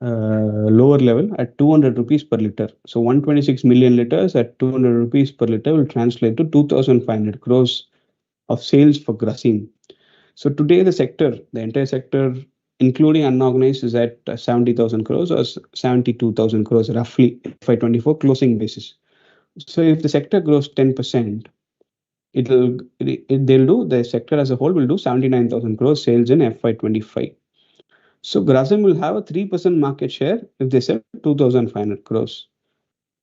lower level at 200 rupees per liter. So 126 million liters at 200 rupees per liter will translate to 2,500 crores of sales for Grasim. So today the entire sector, including unorganized, is at 70,000 crores or 72,000 crores roughly FY24 closing basis. So if the sector grows 10%, the sector as a whole will do 79,000 crores sales in FY25. So Grasim will have a 3% market share if they sell 2,500 crores.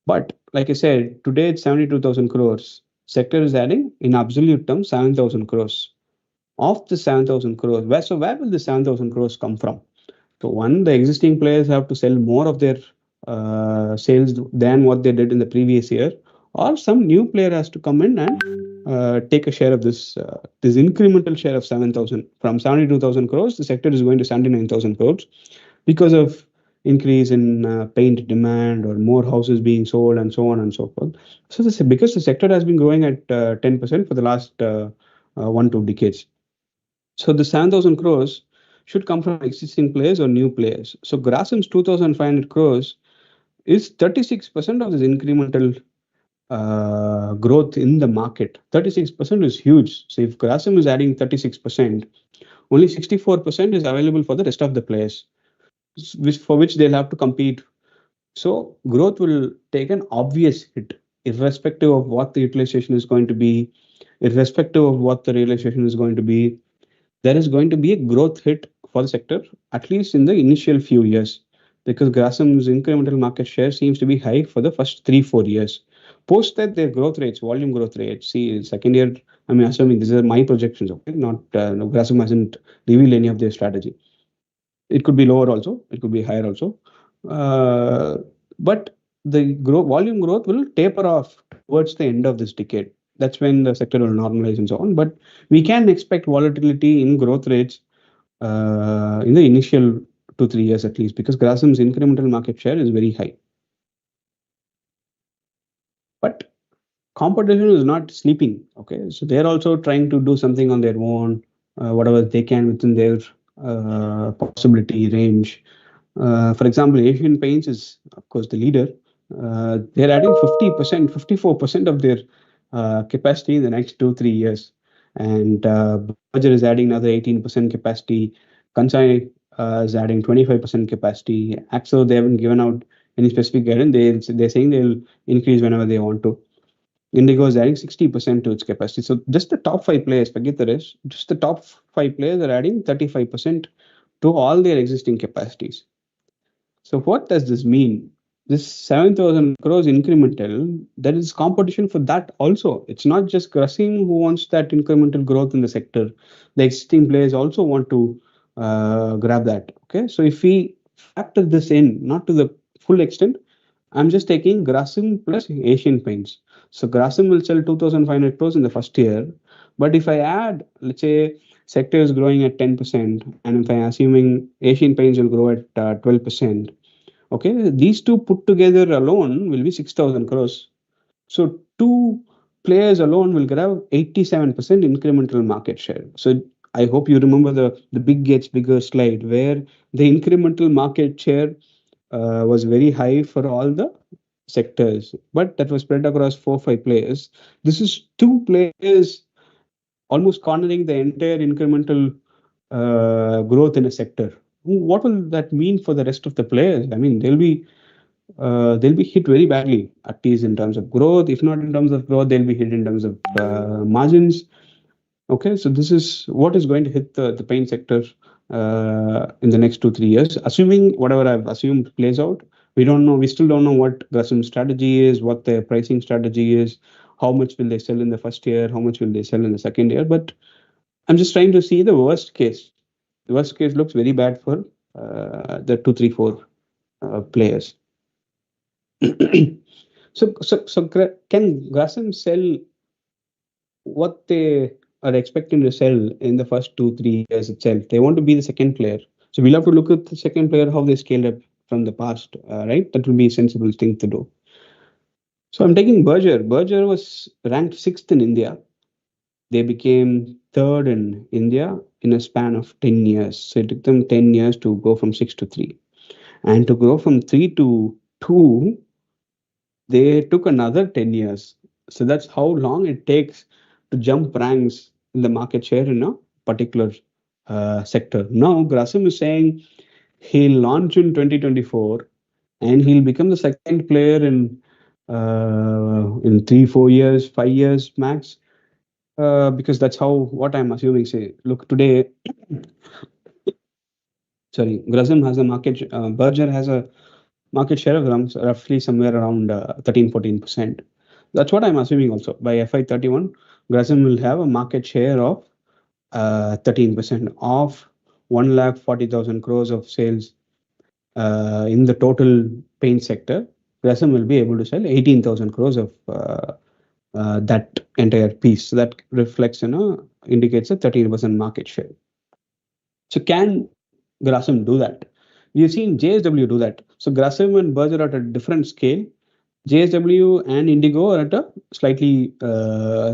But like I said, today it's 72,000 crores. Sector is adding in absolute terms 7,000 crores. Of the 7,000 crores, where will the 7,000 crores come from? So one, the existing players have to sell more of their sales than what they did in the previous year, or some new player has to come in and take a share of this incremental share of 7,000. From 72,000 crores, the sector is going to 79,000 crores because of increase in paint demand or more houses being sold and so on and so forth. So this, because the sector has been growing at 10% for the last 1-2 decades. So the 7,000 crores should come from existing players or new players. So Grasim's 2,500 crores is 36% of this incremental growth in the market. 36% is huge. So if Grasim is adding 36%, only 64% is available for the rest of the players, for which they'll have to compete. So growth will take an obvious hit, irrespective of what the utilization is going to be, irrespective of what the realization is going to be. There is going to be a growth hit for the sector, at least in the initial few years, because Grasim's incremental market share seems to be high for the first 3-4 years. Post that, their growth rates, volume growth rates, see, second year, I'm assuming these are my projections, okay? Not, no, Grasim hasn't revealed any of their strategy. It could be lower also, it could be higher also. But the volume growth will taper off towards the end of this decade. That's when the sector will normalize and so on. But we can expect volatility in growth rates in the initial 2 3 years at least, because Grasim's incremental market share is very high. But competition is not sleeping. Okay, so they're also trying to do something on their own, whatever they can within their possibility range. For example, Asian Paints is, of course, the leader. They're adding 50%, 54% of their capacity in the next 2 3 years. And Berger is adding another 18% capacity. Kansai is adding 25% capacity. Axo, they haven't given out any specific guidance. They're saying they'll increase whenever they want to. Indigo is adding 60% to its capacity. So just the top five players, forget the rest, just the top five players are adding 35% to all their existing capacities. So what does this mean? This 7,000 crores incremental, there is competition for that also. It's not just Grasim who wants that incremental growth in the sector. The existing players also want to grab that. Okay, so if we factor this in, not to the full extent, I'm just taking Grasim plus Asian Paints. So Grasim will sell 2,500 crores in the first year. But if I add, let's say, sector is growing at 10%, and if I'm assuming Asian Paints will grow at 12%, okay, these two put together alone will be 6,000 crores. So two players alone will grab 87% incremental market share. So I hope you remember the big gets bigger slide where the incremental market share was very high for all the sectors, but that was spread across 4 5 players. This is two players almost cornering the entire incremental growth in a sector. What will that mean for the rest of the players? I mean, they'll be hit very badly, at least in terms of growth. If not in terms of growth, they'll be hit in terms of margins. Okay, so this is what is going to hit the paint sector in the next 2 3 years. Assuming whatever I've assumed plays out, we don't know. We still don't know what Grasim's strategy is, what their pricing strategy is, how much will they sell in the first year, how much will they sell in the second year. But I'm just trying to see the worst case. The worst case looks very bad for the 2 3 4 players. So can Grasim sell what they are expecting to sell in the first 2 3 years itself? They want to be the second player. So we'll have to look at the second player, how they scaled up from the past, right? That will be a sensible thing to do. So I'm taking Berger. Berger was ranked sixth in India. They became third in India in a span of 10 years. So it took them 10 years to go from six to three. And to grow from three to two, they took another 10 years. So that's how long it takes to jump ranks in the market share in a particular sector. Now, Grasim is saying he'll launch in 2024 and he'll become the second player in 3 4 years, 5 years max. Because that's how what I'm assuming. Say, look, today, sorry, Grasim has a Berger has a market share of roughly somewhere around 13 14%. That's what I'm assuming also. By FY31, Grasim will have a market share of 13% of 1,40,000 crores of sales in the total paint sector. Grasim will be able to sell 18,000 crores of that entire piece. So that reflects, indicates a 13% market share. So can Grasim do that? We have seen JSW do that. So Grasim and Berger are at a different scale. JSW and Indigo are at a slightly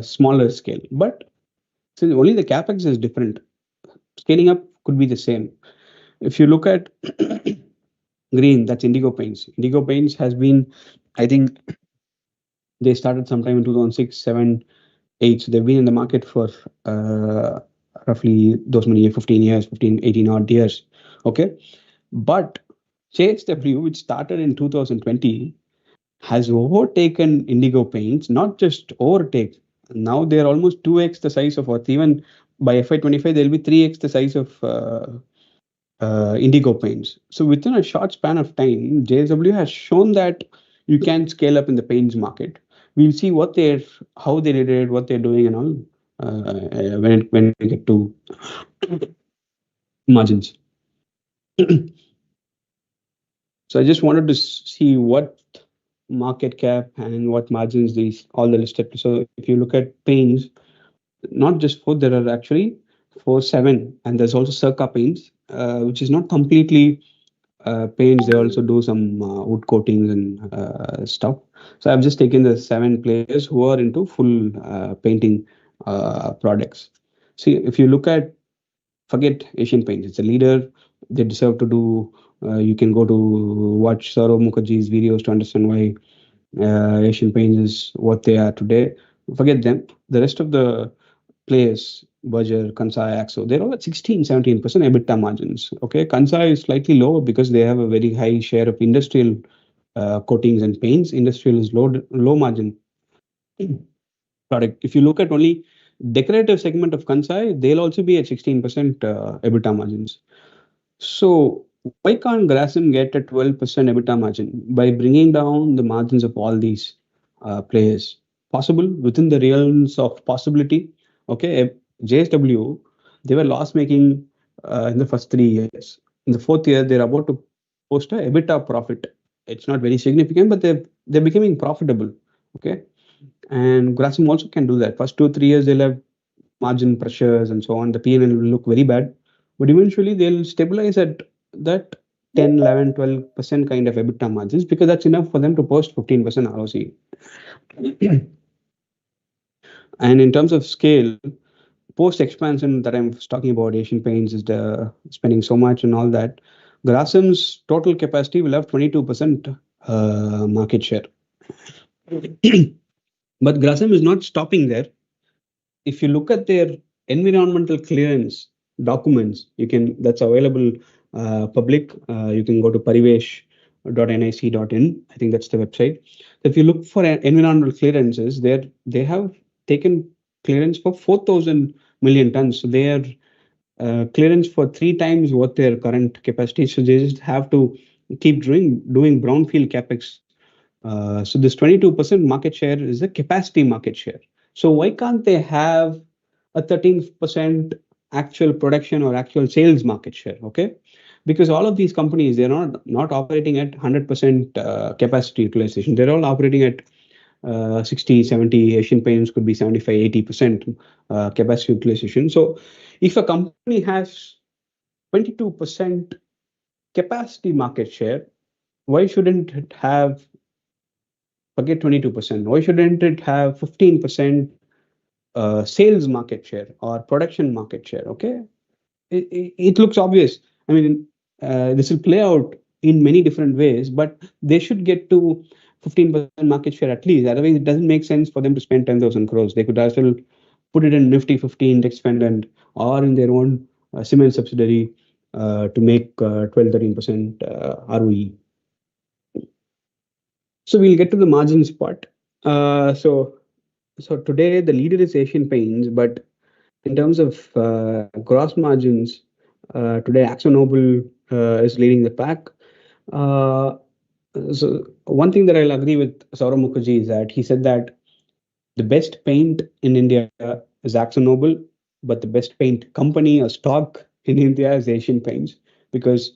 smaller scale. But since only the Capex is different, scaling up could be the same. If you look at green, that's Indigo Paints. Indigo Paints has been, I think, they started sometime in 2006, 7, 8. So they've been in the market for roughly those many 15 years, 15, 18 odd years. Okay. But JSW, which started in 2020, has overtaken Indigo Paints, not just overtake. Now they're almost 2x the size of Earth. Even by FY25, they'll be 3x the size of Indigo Paints. So within a short span of time, JSW has shown that you can scale up in the paints market. We'll see how they did it, what they're doing, and all when we get to margins. So I just wanted to see what market cap and what margins these all the listed. So if you look at paints, not just food, there are actually 447, and there's also Circa Paints, which is not completely paints. They also do some wood coatings and stuff. So I've just taken the 7 players who are into full painting products. See, if you look at, forget Asian Paints, it's a leader. They deserve to do. You can go to watch Saurav Mukherjee's videos to understand why Asian Paints is what they are today. Forget them. The rest of the players, Berger, Kansai, Axo, they're all at 16, 17% EBITDA margins. Okay, Kansai is slightly lower because they have a very high share of industrial coatings and paints. Industrial is low margin product. If you look at only decorative segment of Kansai, they'll also be at 16% EBITDA margins. So why can't Grasim get a 12% EBITDA margin by bringing down the margins of all these players? Possible within the realms of possibility. Okay, JSW, they were loss making in the first 3 years. In the fourth year, they're about to post a EBITDA profit. It's not very significant, but they're becoming profitable. Okay, and Grasim also can do that. First 2 3 years, they'll have margin pressures and so on. The P&L will look very bad, but eventually they'll stabilize at that 10, 11, 12% kind of EBITDA margins because that's enough for them to post 15% ROC. And in terms of scale, post expansion that I'm talking about, Asian Paints is the spending so much and all that. Grasim's total capacity will have 22% market share. But Grasim is not stopping there. If you look at their environmental clearance documents, you can that's available public. You can go to parivesh.nic.in. I think that's the website. If you look for environmental clearances, they have taken clearance for 4,000 million tons. So they are clearance for 3 times what their current capacity. So they just have to keep doing brownfield capex. So this 22% market share is the capacity market share. So why can't they have a 13% actual production or actual sales market share? Okay, because all of these companies, they're not operating at 100% capacity utilization. They're all operating at 60, 70. Asian Paints could be 75, 80% capacity utilization. So if a company has 22% capacity market share, why shouldn't it have, forget 22%, why shouldn't it have 15% sales market share or production market share? Okay, it looks obvious. I mean, this will play out in many different ways, but they should get to 15% market share at least. Otherwise, it doesn't make sense for them to spend 10,000 crores. They could as well put it in Nifty 50 index fund and or in their own cement subsidiary to make 12, 13% ROE. So we'll get to the margins part. So today the leader is Asian Paints, but in terms of gross margins, today AkzoNobel is leading the pack. Uh, so one thing that I'll agree with Saurav Mukherjee is that he said that the best paint in India is AkzoNobel, but the best paint company or stock in India is Asian Paints because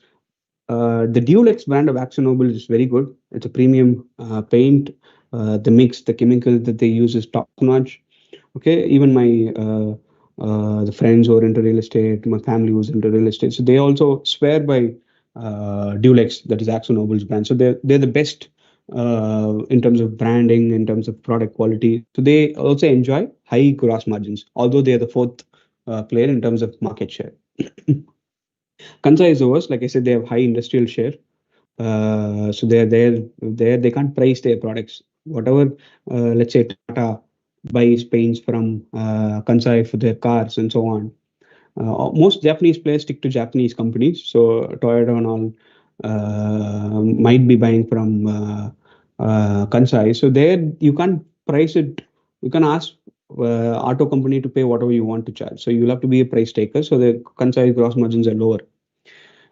the Dulex brand of AkzoNobel is very good. It's a premium paint. The mix, the chemical that they use is top notch. Okay, even my the friends who are into real estate, my family was into real estate, so they also swear by Dulex, that is AkzoNobel's brand. So they're the best in terms of branding, in terms of product quality. So they also enjoy high gross margins, although they are the fourth player in terms of market share. Kansai is the worst. Like I said, they have high industrial share. So they can't price their products. Whatever, let's say Tata buys paints from Kansai for their cars and so on. Most Japanese players stick to Japanese companies. So Toyota and all might be buying from Kansai. So there you can't price it. You can ask auto company to pay whatever you want to charge. So you'll have to be a price taker. So the Kansai gross margins are lower.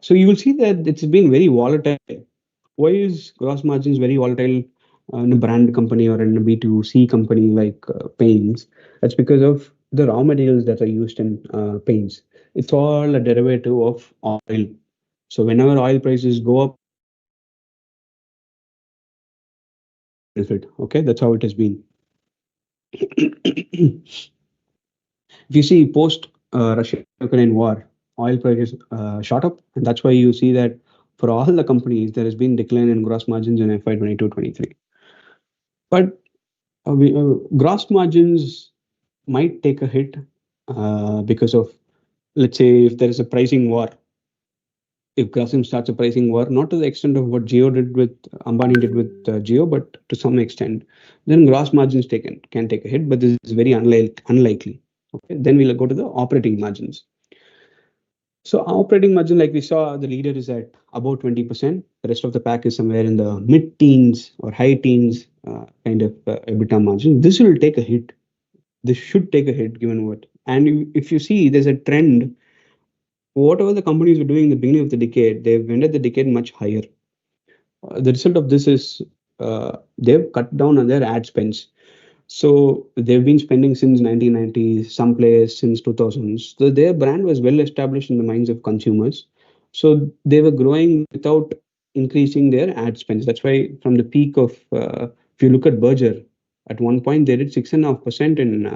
So you will see that it's been very volatile. Why is gross margins very volatile in a brand company or in a B2C company like paints? That's because of the raw materials that are used in paints. It's all a derivative of oil. So whenever oil prices go up, benefit. Okay, that's how it has been. If you see post Russia-Ukraine war, oil prices shot up, and that's why you see that for all the companies there has been decline in gross margins in FY 22-23. But gross margins might take a hit because of, let's say, if there is a pricing war, if Grasim starts a pricing war, not to the extent of what Geo did with Ambani did with Geo, but to some extent, then gross margins taken can take a hit, but this is very unlikely. Okay, then we'll go to the operating margins. So operating margin, like we saw, the leader is at about 20%. The rest of the pack is somewhere in the mid-teens or high teens kind of EBITDA margin. This will take a hit. This should take a hit given what. And if you see, there's a trend. Whatever the companies were doing in the beginning of the decade, they've ended the decade much higher. The result of this is they've cut down on their ad spends. So they've been spending since 1990, some players since 2000s. So their brand was well established in the minds of consumers. So they were growing without increasing their ad spends. That's why from the peak of, if you look at Berger, at one point they did 6.5% in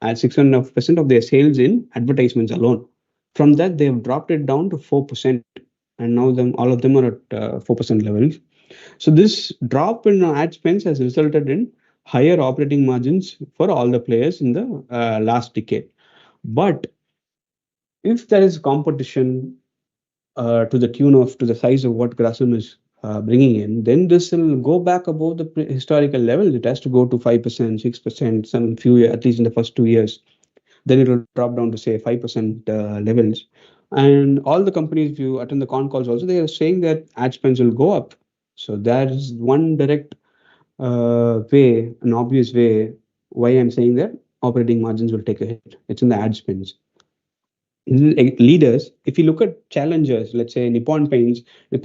at 6.5% of their sales in advertisements alone. From that, they have dropped it down to 4%, and now them all of them are at 4% levels. So this drop in ad spends has resulted in higher operating margins for all the players in the last decade. But if there is competition to the tune of to the size of what Grasim is bringing in, then this will go back above the historical level. It has to go to 5%, 6%, some few at least in the first 2 years. Then it will drop down to say 5% levels. And all the companies, if you attend the con calls also, they are saying that ad spends will go up. So that is one direct way, an obvious way why I'm saying that operating margins will take a hit. It's in the ad spends. Leaders, if you look at challengers, let's say Nippon Paints, at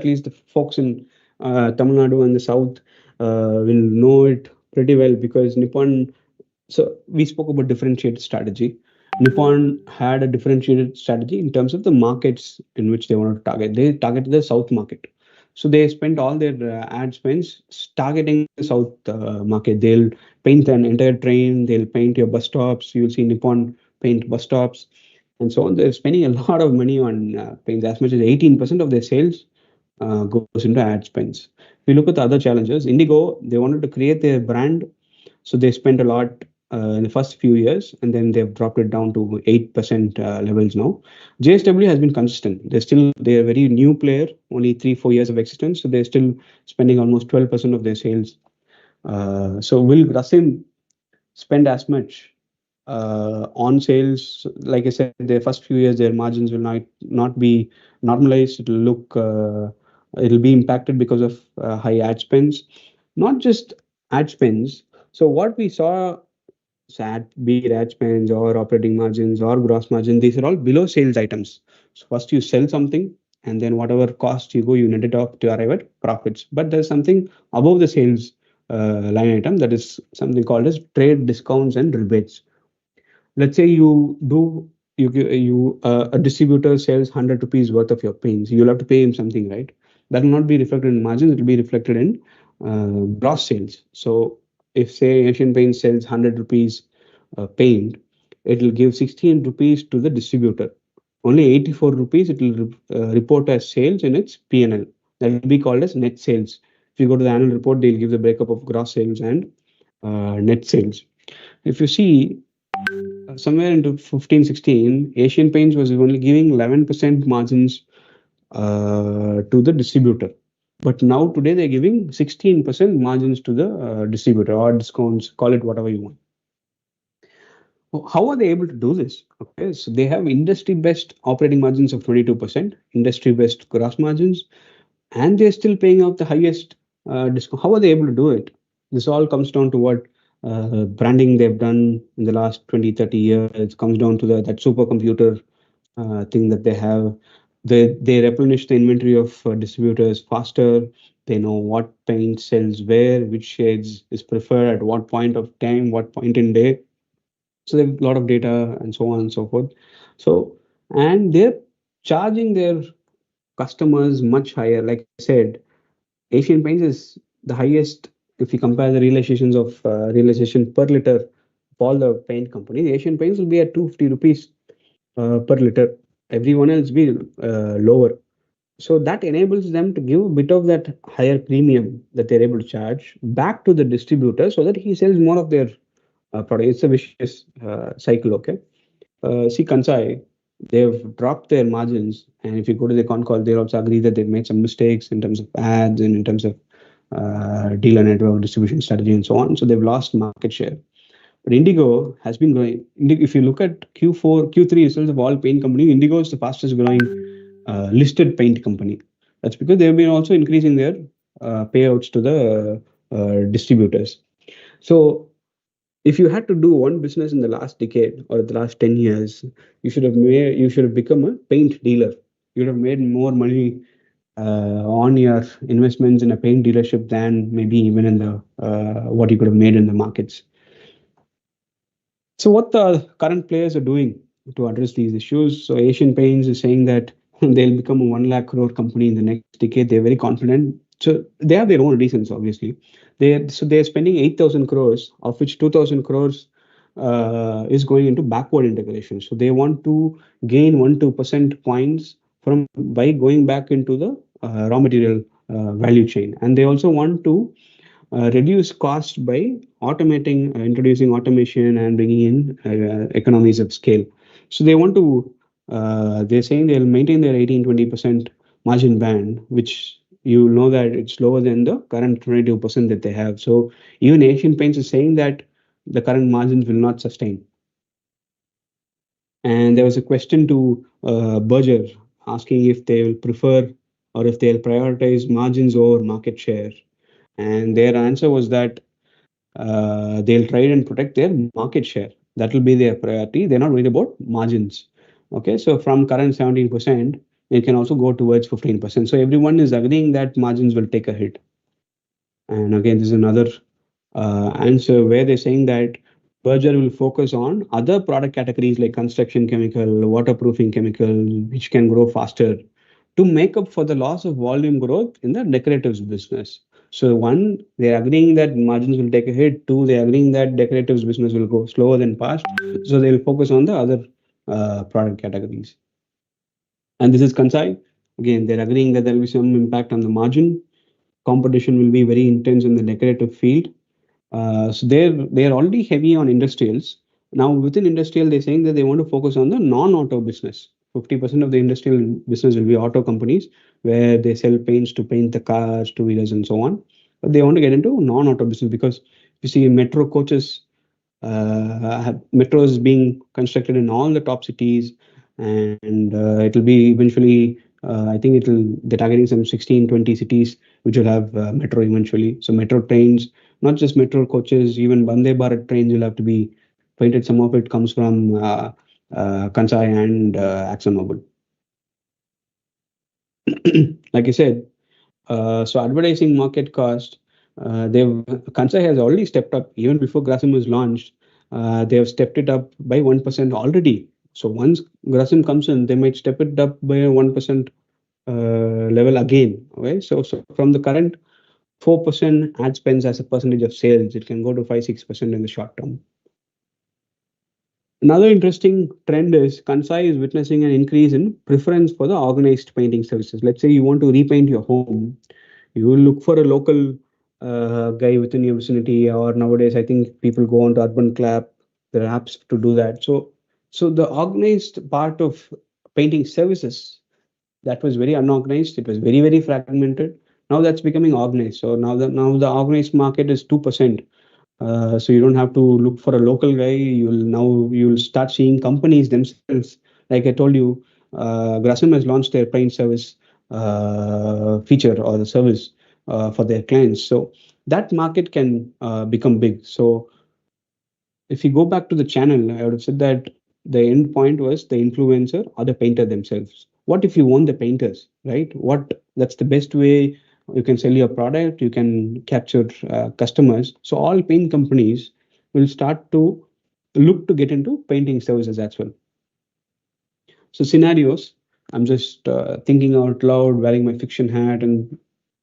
least the folks in Tamil Nadu and the South will know it pretty well because Nippon. So we spoke about differentiated strategy. Nippon had a differentiated strategy in terms of the markets in which they wanted to target. They targeted the South market. So they spent all their ad spends targeting the South market. They'll paint an entire train. They'll paint your bus stops. You'll see Nippon paint bus stops and so on. They're spending a lot of money on paints. As much as 18% of their sales goes into ad spends. If you look at the other challengers, Indigo, they wanted to create their brand, so they spent a lot in the first few years, and then they've dropped it down to 8% levels now. JSW has been consistent. They're a very new player, only 3-4 years of existence, so they're still spending almost 12% of their sales. So will Grasim spend as much on sales? Like I said, their first few years, their margins will not be normalized. It'll be impacted because of high ad spends, not just ad spends. So what we saw, be it ad spends or operating margins or gross margin, these are all below sales items. So first you sell something, and then whatever cost you go, you net it off to arrive at profits. But there's something above the sales line item, that is something called as trade discounts and rebates. Let's say a distributor sells 100 rupees worth of your paints. You'll have to pay him something, right? That will not be reflected in margins. It will be reflected in gross sales. So if say Asian Paints sells 100 rupees paint, it will give 16 rupees to the distributor. Only 84 rupees it will report as sales in its P&L. That will be called as net sales. If you go to the annual report, they'll give the breakup of gross sales and net sales. If you see, somewhere into 15-16, Asian Paints was only giving 11% margins to the distributor. But now today they're giving 16% margins to the distributor, or discounts, call it whatever you want. How are they able to do this? Okay, so they have industry best operating margins of 22%, industry best gross margins, and they're still paying out the highest discount. How are they able to do it? This all comes down to what branding they've done in the last 20-30 years. It comes down to that supercomputer thing that they have. They replenish the inventory of distributors faster. They know what paint sells where, which shades is preferred at what point of time, what point in day. So they have a lot of data and so on and so forth. So, and they're charging their customers much higher. Like I said, Asian Paints is the highest if you compare the realization per liter of all the paint companies. Asian Paints will be at 250 rupees. per liter. Everyone else be lower. So that enables them to give a bit of that higher premium that they're able to charge back to the distributor so that he sells more of their product. It's a vicious cycle. Okay. See, Kansai, they've dropped their margins, and if you go to the con call, they also agree that they've made some mistakes in terms of ads and in terms of dealer network, distribution strategy, and so on. So they've lost market share. But Indigo has been growing. If you look at Q4, Q3 results of all paint companies, Indigo is the fastest growing listed paint company. That's because they've been also increasing their payouts to the distributors. So if you had to do one business in the last decade or the last 10 years, you should have become a paint dealer. You'd have made more money on your investments in a paint dealership than maybe even in the what you could have made in the markets. So what the current players are doing to address these issues? So Asian Paints is saying that they'll become a 1 lakh crore company in the next decade. They're very confident. So they have their own reasons, obviously. They're spending 8,000 crores, of which 2,000 crores is going into backward integration. So they want to gain 1-2% points from by going back into the raw material value chain, and they also want to reduce cost by introducing automation and bringing in economies of scale. So they want to, they're saying they'll maintain their 18-20% margin band, which you know that it's lower than the current 22% that they have. So even Asian Paints is saying that the current margins will not sustain. And there was a question to Berger asking if they will prefer or if they'll prioritize margins over market share. And their answer was that they'll try and protect their market share. That will be their priority. They're not worried about margins. Okay, so from current 17%, it can also go towards 15%. So everyone is agreeing that margins will take a hit. And again, this is another answer where they're saying that Berger will focus on other product categories like construction chemical, waterproofing chemical, which can grow faster to make up for the loss of volume growth in the decoratives business. So one, they're agreeing that margins will take a hit. Two, they're agreeing that decoratives business will go slower than past. So they'll focus on the other product categories. And this is Kansai. Again, they're agreeing that there will be some impact on the margin. Competition will be very intense in the decorative field. So they're already heavy on industrials. Now within industrial, they're saying that they want to focus on the non-auto business. 50% of the industrial business will be auto companies where they sell paints to paint the cars, two-wheelers, and so on. But they want to get into non-auto business because you see metro coaches, metros being constructed in all the top cities, and it'll be eventually. I think they're targeting some 16, 20 cities which will have metro eventually. So metro trains, not just metro coaches, even Vande Bharat trains will have to be painted. Some of it comes from Kansai and ExxonMobil. Like I said, so advertising market cost, Kansai has already stepped up even before Grasim was launched. They have stepped it up by 1% already. So once Grasim comes in, they might step it up by a 1% level again. Okay, so from the current 4% ad spends as a percentage of sales, it can go to 5-6% in the short term. Another interesting trend is Kansai is witnessing an increase in preference for the organized painting services. Let's say you want to repaint your home, you will look for a local guy within your vicinity, or nowadays I think people go on to Urban Clap, there are apps to do that. So the organized part of painting services that was very unorganized, it was very fragmented. Now that's becoming organized. So now the organized market is 2%. So you don't have to look for a local guy. You'll start seeing companies themselves. Like I told you, Grasim has launched their paint service feature or the service for their clients. So that market can become big. So if you go back to the channel, I would have said that the end point was the influencer or the painter themselves. What if you own the painters, right? That's the best way you can sell your product, you can capture customers. So all paint companies will start to look to get into painting services as well. So scenarios, I'm just thinking out loud, wearing my fiction hat and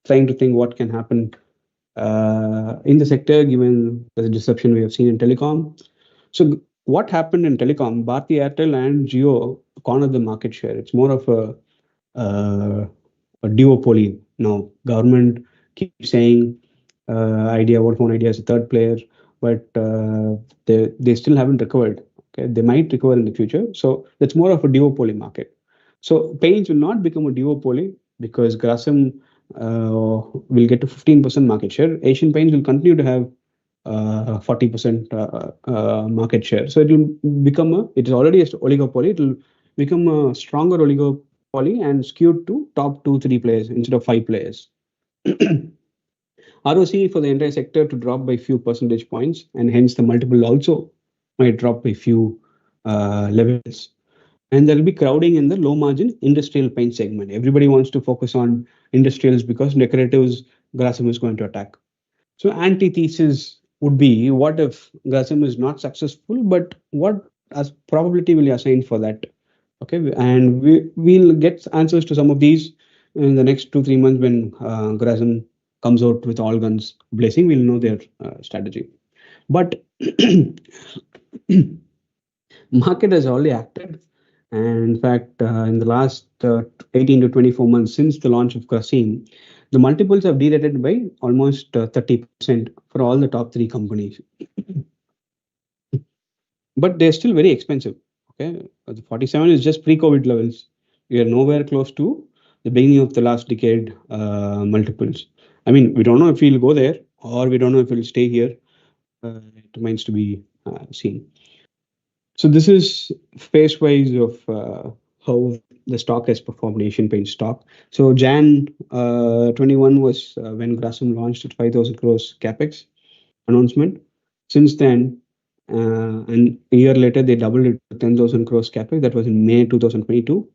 trying to think what can happen in the sector given the disruption we have seen in telecom. So what happened in telecom? Bharti Airtel and Jio corner the market share. It's more of a duopoly now. Government keeps saying Idea, Vodafone Idea is a third player, but they still haven't recovered. Okay, they might recover in the future. So that's more of a duopoly market. So paints will not become a duopoly because Grasim will get to 15% market share. Asian Paints will continue to have 40% market share. So it will become it is already a oligopoly. It will become a stronger oligopoly and skewed to top two, three players instead of five players. ROC for the entire sector to drop by few percentage points, and hence the multiple also might drop by few levels. And there will be crowding in the low margin industrial paint segment. Everybody wants to focus on industrials because decoratives Grasim is going to attack. So antithesis would be, what if Grasim is not successful, but what as probability will you assign for that? Okay, and we'll get answers to some of these in the next 2-3 months when Grasim comes out with all guns blazing. We'll know their strategy. But market has already acted, and in fact, in the last 18 to 24 months since the launch of Grasim, the multiples have derated by almost 30% for all the top three companies. But they're still very expensive. Okay, the 47 is just pre-COVID levels. We are nowhere close to the beginning of the last decade multiples. I mean, we don't know if we'll go there or we don't know if we'll stay here. It remains to be seen. So this is phase wise of how the stock has performed, Asian Paint stock. So Jan 21 was when Grasim launched its 5,000 crores Capex announcement. Since then, and a year later, they doubled it to 10,000 crores Capex. That was in May 2022.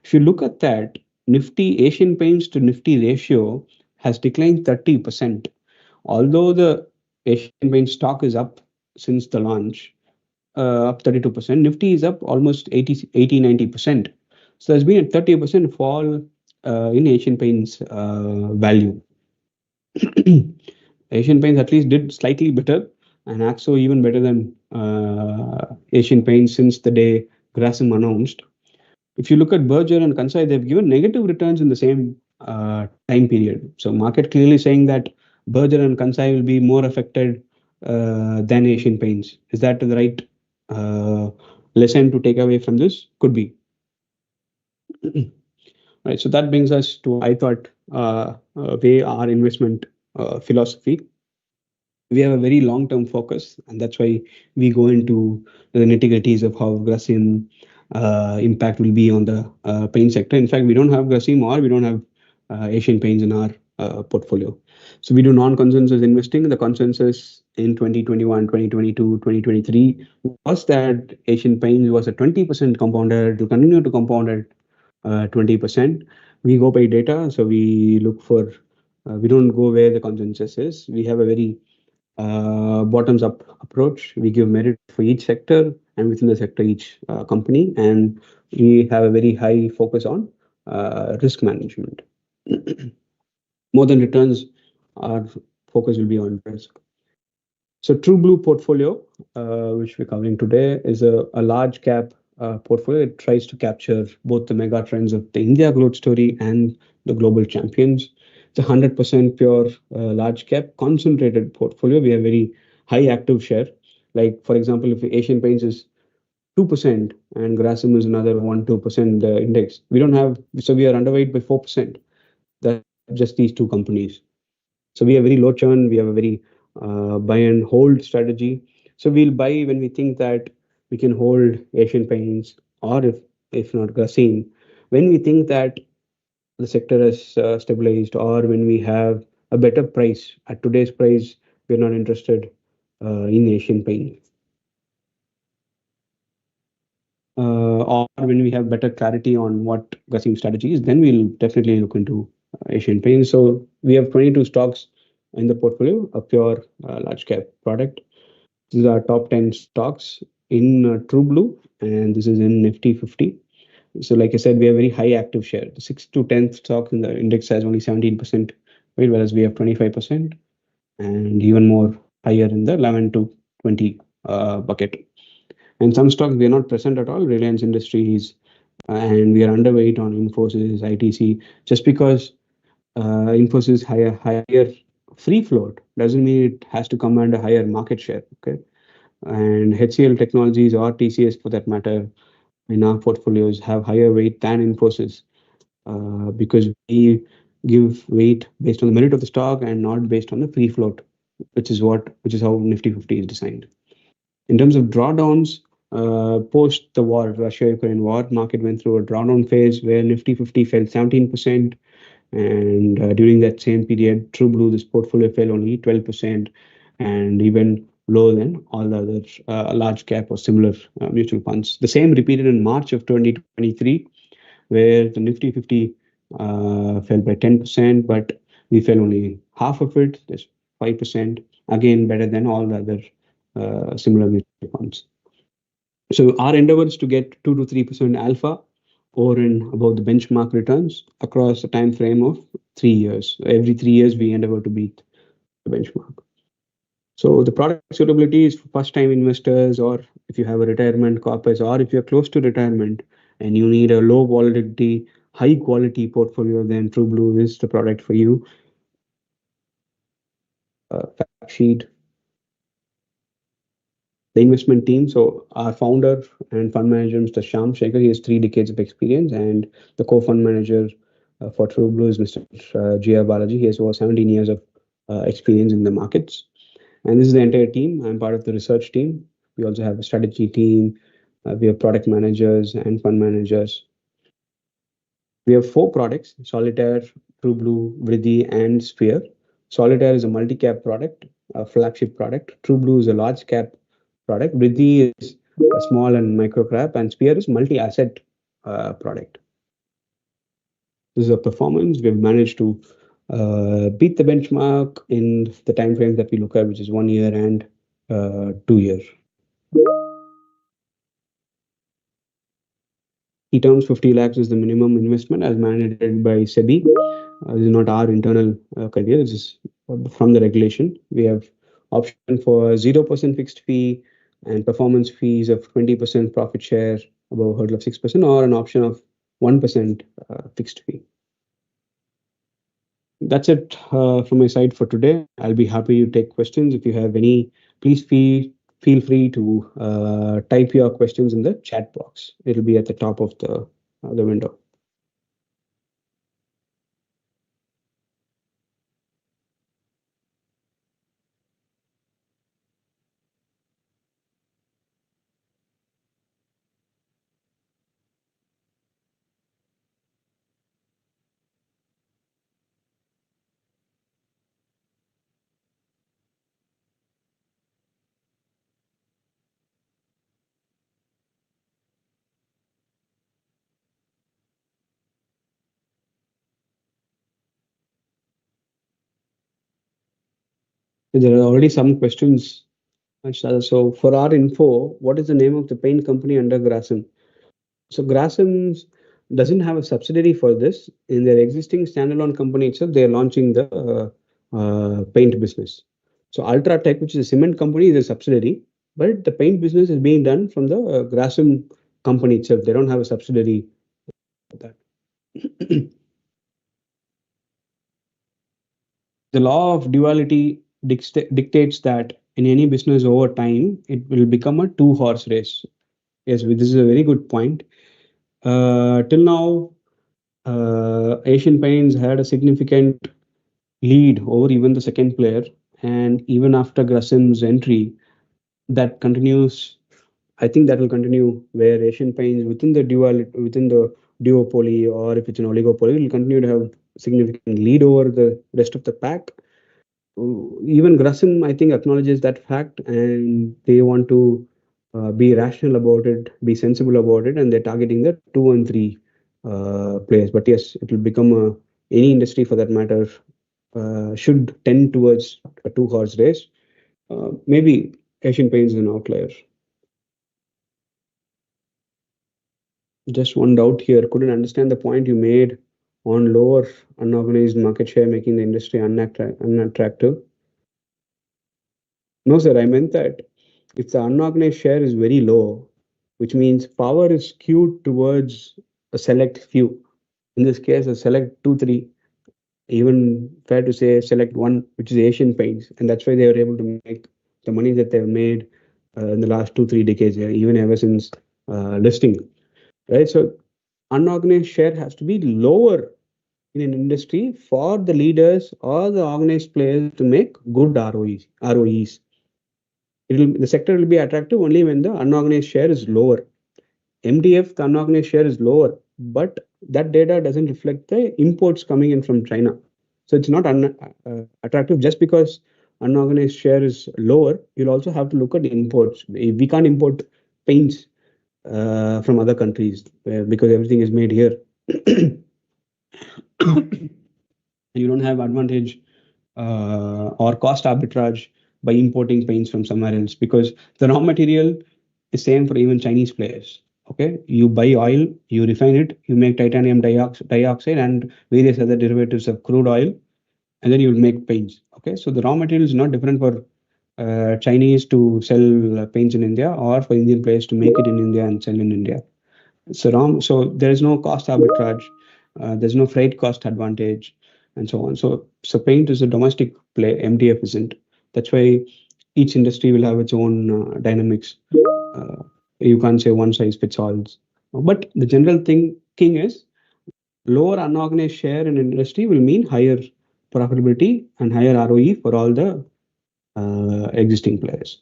If you look at that, Nifty Asian Paints to Nifty ratio has declined 30%. Although the Asian Paints stock is up since the launch, up 32%. Nifty is up almost 90%. So there's been a 30% fall in Asian Paints value. Asian Paints at least did slightly better, and Axo even better than Asian Paints since the day Grasim announced. If you look at Berger and Kansai, they've given negative returns in the same time period. So market clearly saying that Berger and Kansai will be more affected than Asian Paints. Is that the right lesson to take away from this? Could be. Right. So that brings us to, I thought, way our investment philosophy. We have a very long-term focus, and that's why we go into the nitty-gritties of how Grasim impact will be on the paint sector. In fact, we don't have Grasim or we don't have Asian Paints in our portfolio. So we do non-consensus investing. The consensus in 2021, 2022, 2023 was that Asian Paints was a 20% compounder to continue to compound at 20%. We go by data, so we look for, we don't go where the consensus is. We have a very bottoms up approach. We give merit for each sector and within the sector, each company, and we have a very high focus on risk management. More than returns, our focus will be on risk. So True Blue portfolio, which we're covering today, is a large cap portfolio. It tries to capture both the mega trends of the India growth story and the global champions. It's a 100% pure large cap concentrated portfolio. We have very high active share. Like, for example, if Asian Paints is 2% and Grasim is another 1-2% index, we don't have, so we are underweight by 4%. That's just these two companies. So we have very low churn. We have a very buy and hold strategy. So we'll buy when we think that we can hold Asian Paints, or if not Grasim, when we think that the sector has stabilized, or when we have a better price. At today's price, we're not interested in Asian Paint. Or when we have better clarity on what Grasim strategy is, then we'll definitely look into Asian Paint. So we have 22 stocks in the portfolio, a pure large cap product. These are top 10 stocks in True Blue, and this is in Nifty 50. So like I said, we have very high active share. The 6th to 10th stock in the index has only 17%, right, whereas we have 25%, and even more higher in the 11 to 20 bucket. And some stocks, we are not present at all. Reliance Industries and we are underweight on Infosys, ITC, just because Infosys higher free float doesn't mean it has to command a higher market share. Okay, and HCL Technologies or TCS for that matter in our portfolios have higher weight than Infosys because we give weight based on the merit of the stock and not based on the free float, which is how Nifty 50 is designed. In terms of drawdowns, post the war, Russia-Ukraine war, market went through a drawdown phase where Nifty 50 fell 17%, and during that same period, True Blue, this portfolio fell only 12%, and even lower than all the other large cap or similar mutual funds. The same repeated in March of 2023, where the Nifty 50 fell by 10%, but we fell only half of it, just 5%, again better than all the other similar mutual funds. So our endeavor is to get 2 to 3% alpha over and above the benchmark returns across a time frame of 3 years. Every 3 years, we endeavor to beat the benchmark. So the product suitability is for first-time investors, or if you have a retirement corpus, or if you're close to retirement and you need a low volatility, high-quality portfolio, then True Blue is the product for you. Fact sheet, the investment team. So our founder and fund manager, Mr. Sham Shekhar, he has 3 decades of experience, and the co-fund manager for True Blue is Mr. G.R. Balaji. He has over 17 years of experience in the markets. And this is the entire team. I'm part of the research team. We also have a strategy team. We have product managers and fund managers. We have 4 products: Solitaire, True Blue, Vriddhi, and Sphere. Solitaire is a multi-cap product, a flagship product. True Blue is a large cap product. Vriddhi is a small and micro cap, and Sphere is multi-asset product. This is a performance. We've managed to beat the benchmark in the time frame that we look at, which is 1 year and 2 years. Key terms: 50 lakhs is the minimum investment as mandated by SEBI. This is not our internal criteria. This is from the regulation. We have option for 0% fixed fee and performance fees of 20% profit share above a hurdle of 6%, or an option of 1% fixed fee. That's it from my side for today. I'll be happy to take questions. If you have any, please feel free to type your questions in the chat box. It'll be at the top of the window. There are already some questions. So for our info, what is the name of the paint company under Grasim? So Grasim doesn't have a subsidiary for this. In their existing standalone company itself, they are launching the paint business. So Ultratech, which is a cement company, is a subsidiary, but the paint business is being done from the Grasim company itself. They don't have a subsidiary for that. The law of duality dictates that in any business over time, it will become a two-horse race. Yes, this is a very good point. Till now, Asian Paints had a significant lead over even the second player, and even after Grasim's entry, that continues. I think that will continue where Asian Paints within the duopoly, or if it's an oligopoly, will continue to have significant lead over the rest of the pack. Even Grasim, I think, acknowledges that fact, and they want to be rational about it, be sensible about it, and they're targeting the 2 and 3 players. But yes, it will become any industry for that matter should tend towards a two-horse race. Maybe Asian Paints is an outlier. Just one doubt here. Couldn't understand the point you made on lower unorganized market share making the industry unattractive. No, sir, I meant that if the unorganized share is very low, which means power is skewed towards a select few. In this case, a select two, three, even fair to say select one, which is Asian Paints, and that's why they were able to make the money that they've made in the last 2 3 decades, even ever since listing, right? So unorganized share has to be lower in an industry for the leaders or the organized players to make good ROEs. The sector will be attractive only when the unorganized share is lower. MDF, the unorganized share is lower, but that data doesn't reflect the imports coming in from China. So it's not attractive just because unorganized share is lower. You'll also have to look at imports. We can't import paints from other countries because everything is made here. You don't have advantage or cost arbitrage by importing paints from somewhere else because the raw material is same for even Chinese players. Okay, you buy oil, you refine it, you make titanium dioxide and various other derivatives of crude oil, and then you will make paints. Okay, so the raw material is not different for Chinese to sell paints in India or for Indian players to make it in India and sell in India. So there is no cost arbitrage, there's no freight cost advantage, and so on. So paint is a domestic play, MDF isn't. That's why each industry will have its own dynamics. Uh, you can't say one size fits all. But the general thinking is lower unorganized share in industry will mean higher profitability and higher ROE for all the existing players.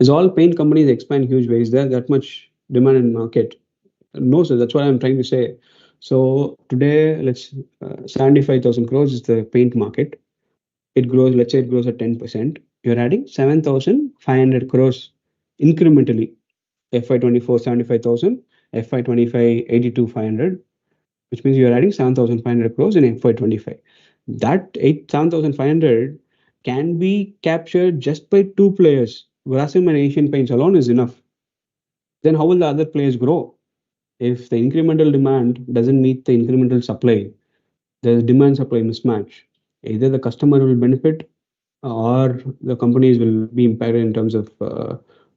As all paint companies expand huge ways, there that much demand in market. No, sir, that's what I'm trying to say. So today, let's 75,000 crores is the paint market. It grows, let's say it grows at 10%. You're adding 7,500 crores incrementally. FY24, 75,000, FY25, 82,500, which means you're adding 7,500 crores in FY25. That 7,500 can be captured just by two players. Grasim and Asian Paints alone is enough. Then how will the other players grow? If the incremental demand doesn't meet the incremental supply, there's demand supply mismatch. Either the customer will benefit or the companies will be impacted in terms of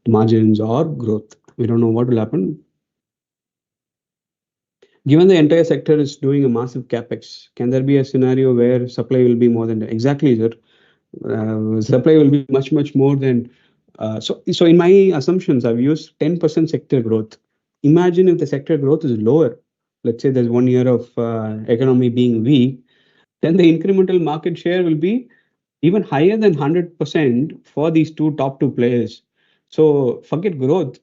margins or growth. We don't know what will happen. Given the entire sector is doing a massive capex, can there be a scenario where supply will be more than exactly, sir? Supply will be much more than. So in my assumptions, I've used 10% sector growth. Imagine if the sector growth is lower. Let's say there's 1 year of economy being weak, then the incremental market share will be even higher than 100% for these top two players. So forget growth.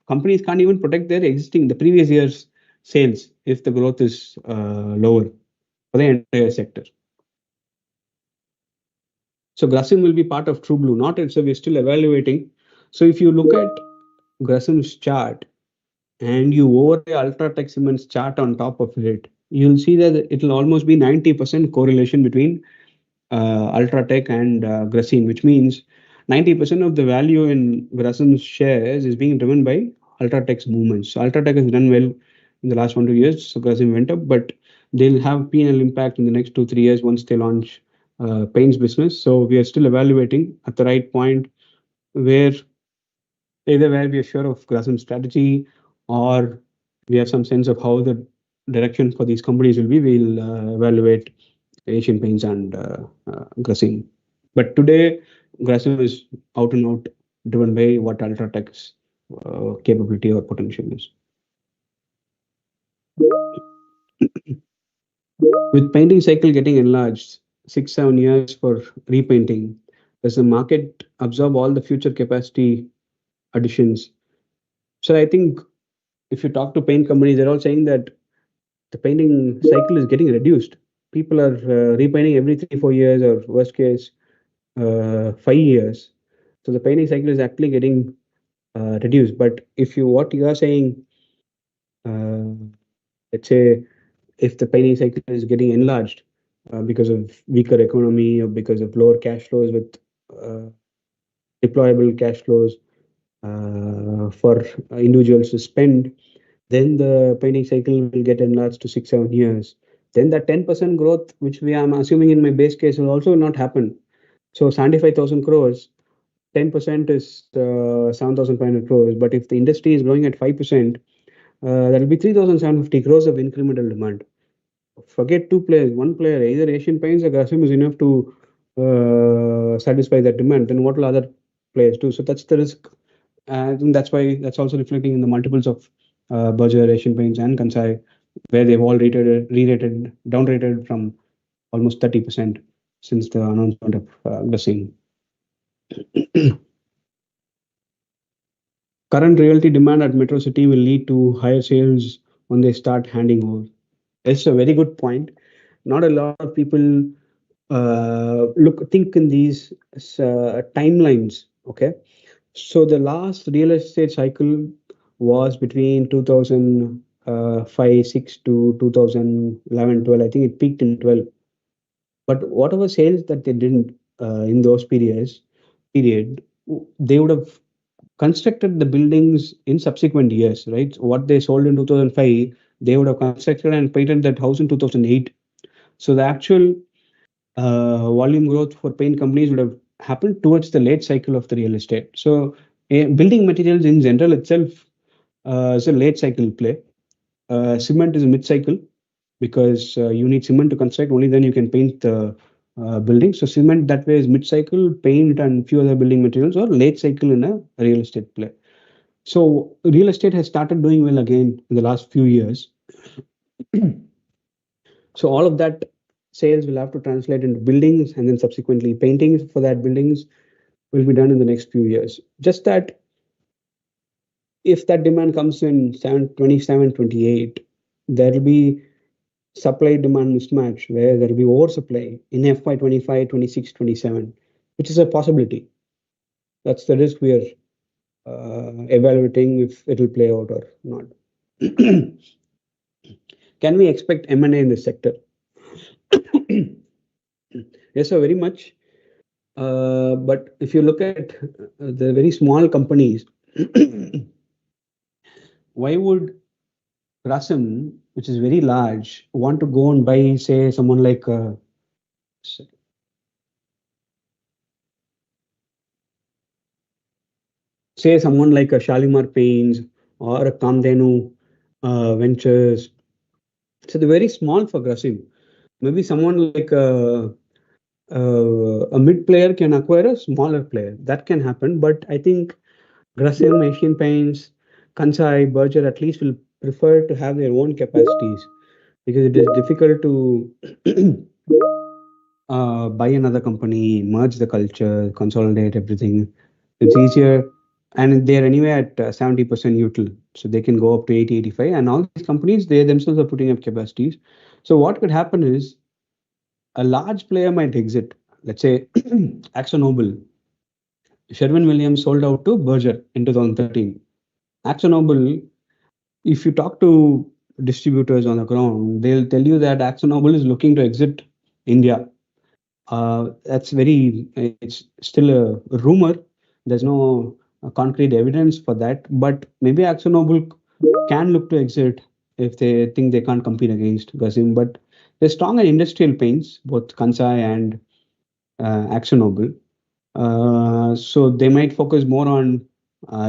Companies can't even protect their the previous year's sales if the growth is lower for the entire sector. So Grasim will be part of True Blue, not so we're still evaluating. So if you look at Grasim's chart and you overlay Ultratech Cement's chart on top of it, you'll see that it will almost be 90% correlation between Ultratech and Grasim, which means 90% of the value in Grasim's shares is being driven by Ultratech's movements. So Ultratech has done well in the last 1 2 years, so Grasim went up, but they'll have P&L impact in the next 2 3 years once they launch paints business. So we are still evaluating at the right point where either where we are sure of Grasim's strategy or we have some sense of how the direction for these companies will be. We'll evaluate Asian Paints and Grasim. But today, Grasim is out and out driven by what Ultratech's capability or potential is. With painting cycle getting enlarged, 6 7 years for repainting, does the market absorb all the future capacity additions? So I think if you talk to paint companies, they're all saying that the painting cycle is getting reduced. People are repainting every 3 4 years or worst case 5 years. So the painting cycle is actually getting reduced. But if you what you are saying, uh, let's say if the painting cycle is getting enlarged because of weaker economy or because of lower cash flows with uh, deployable cash flows for individuals to spend, then the painting cycle will get enlarged to 6 7 years. Then the 10% growth, which I'm assuming in my base case, will also not happen. So 75,000 crores, 10% is 7,500 crores. But if the industry is growing at 5%, there will be 3,750 crores of incremental demand. Forget two players, one player, either Asian Paints or Grasim is enough to satisfy that demand. Then what will other players do? So that's the risk. And that's why that's also reflecting in the multiples of Berger, Asian Paints, and Kansai, where they've all re-rated, down-rated from almost 30% since the announcement of Grasim. Current realty demand at Metro City will lead to higher sales when they start handing over. It's a very good point. Not a lot of people think in these timelines. Okay, so the last real estate cycle was between 2005 6 to 2011 12. I think it peaked in 12. But whatever sales that they didn't in those period, they would have constructed the buildings in subsequent years, right? So what they sold in 2005, they would have constructed and painted that house in 2008. So the actual volume growth for paint companies would have happened towards the late cycle of the real estate. So building materials in general itself is a late cycle play. Cement is a mid cycle because you need cement to construct. Only then you can paint the building. So cement that way is mid cycle. Paint and few other building materials are late cycle in a real estate play. So real estate has started doing well again in the last few years. So all of that sales will have to translate into buildings, and then subsequently paintings for that buildings will be done in the next few years. Just that if that demand comes in 27, 28, there will be supply demand mismatch where there will be oversupply in FY 25, 26, 27, which is a possibility. That's the risk we are evaluating if it will play out or not. Can we expect M&A in this sector? Yes, sir, very much. But if you look at the very small companies, why would Grasim, which is very large, want to go and buy, say, someone like a Shalimar Paints or a Kamdenu Ventures? So they're very small for Grasim. Maybe someone like a mid player can acquire a smaller player. That can happen, but I think Grasim, Asian Paints, Kansai, Berger at least will prefer to have their own capacities because it is difficult to buy another company, merge the culture, consolidate everything. It's easier, and they're anyway at 70% util, so they can go up to 80, 85. And all these companies, they themselves are putting up capacities. So what could happen is a large player might exit. Let's say AkzoNobel, Sherwin Williams sold out to Berger in 2013. AkzoNobel, if you talk to distributors on the ground, they'll tell you that AkzoNobel is looking to exit India. It's still a rumor. There's no concrete evidence for that, but maybe AkzoNobel can look to exit if they think they can't compete against Grasim. But they're strong in industrial paints, both Kansai and AkzoNobel. So they might focus more on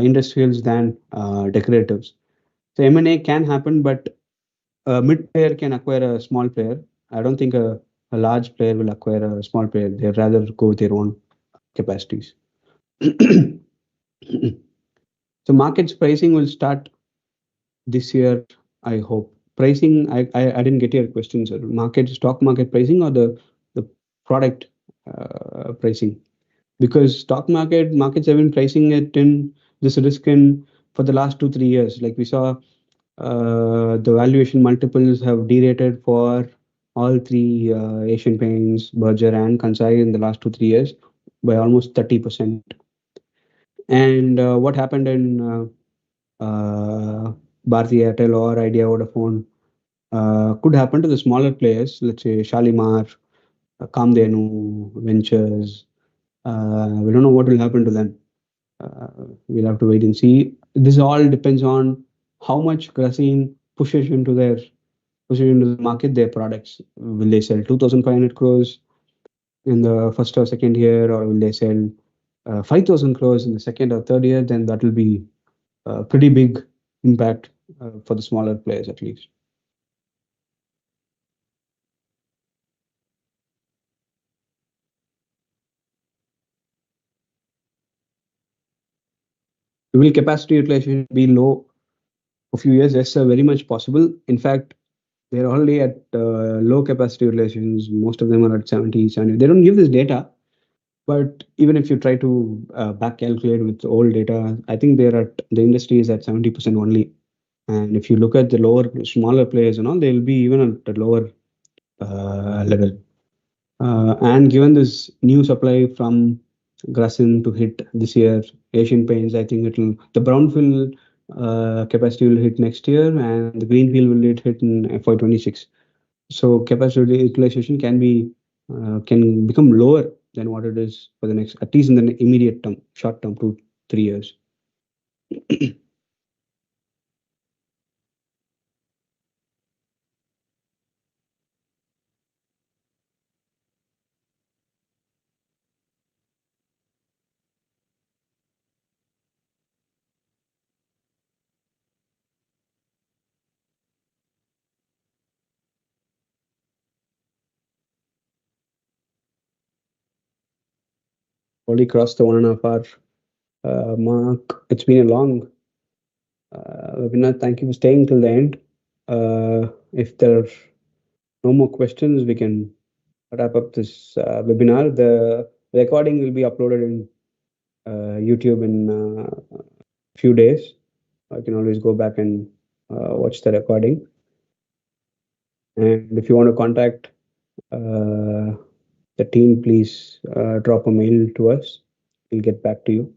industrials than decoratives. So M&A can happen, but a mid player can acquire a small player. I don't think a large player will acquire a small player. They'd rather go with their own capacities. So markets pricing will start this year, I hope. Pricing, I didn't get your question, sir. Stock market pricing or the product pricing? Because markets have been pricing it in this risk in for the last 2 3 years. Like we saw, the valuation multiples have derated for all three Asian Paints, Berger, and Kansai in the last 2 3 years by almost 30%. And what happened in Bharti Airtel or Idea Vodafone could happen to the smaller players, let's say Shalimar, Kamdenu, Ventures. We don't know what will happen to them. We'll have to wait and see. This all depends on how much Grasim pushes into the market their products. Will they sell 2,500 crores? in the first or second year, or will they sell 5,000 crores in the second or third year, then that will be a pretty big impact for the smaller players at least. Will capacity utilization be low a few years? Yes, very much possible. In fact, they're already at low capacity utilizations. Most of them are at 70, 70. They don't give this data, but even if you try to back calculate with old data, I think they're at the industry is at 70% only. And if you look at the lower, smaller players and all, they'll be even at a lower level. And given this new supply from Grasim to hit this year, Asian Paints, I think it'll the brownfield capacity will hit next year, and the greenfield will hit in FY26. So capacity utilization can become lower than what it is for the next, at least in the immediate term, short term, 2 3 years. Already crossed the 1.5 hour mark. It's been a long webinar. Thank you for staying till the end. If there are no more questions, we can wrap up this webinar. The recording will be uploaded in YouTube in a few days. I can always go back and watch the recording. And if you want to contact the team, please drop a mail to us. We'll get back to you.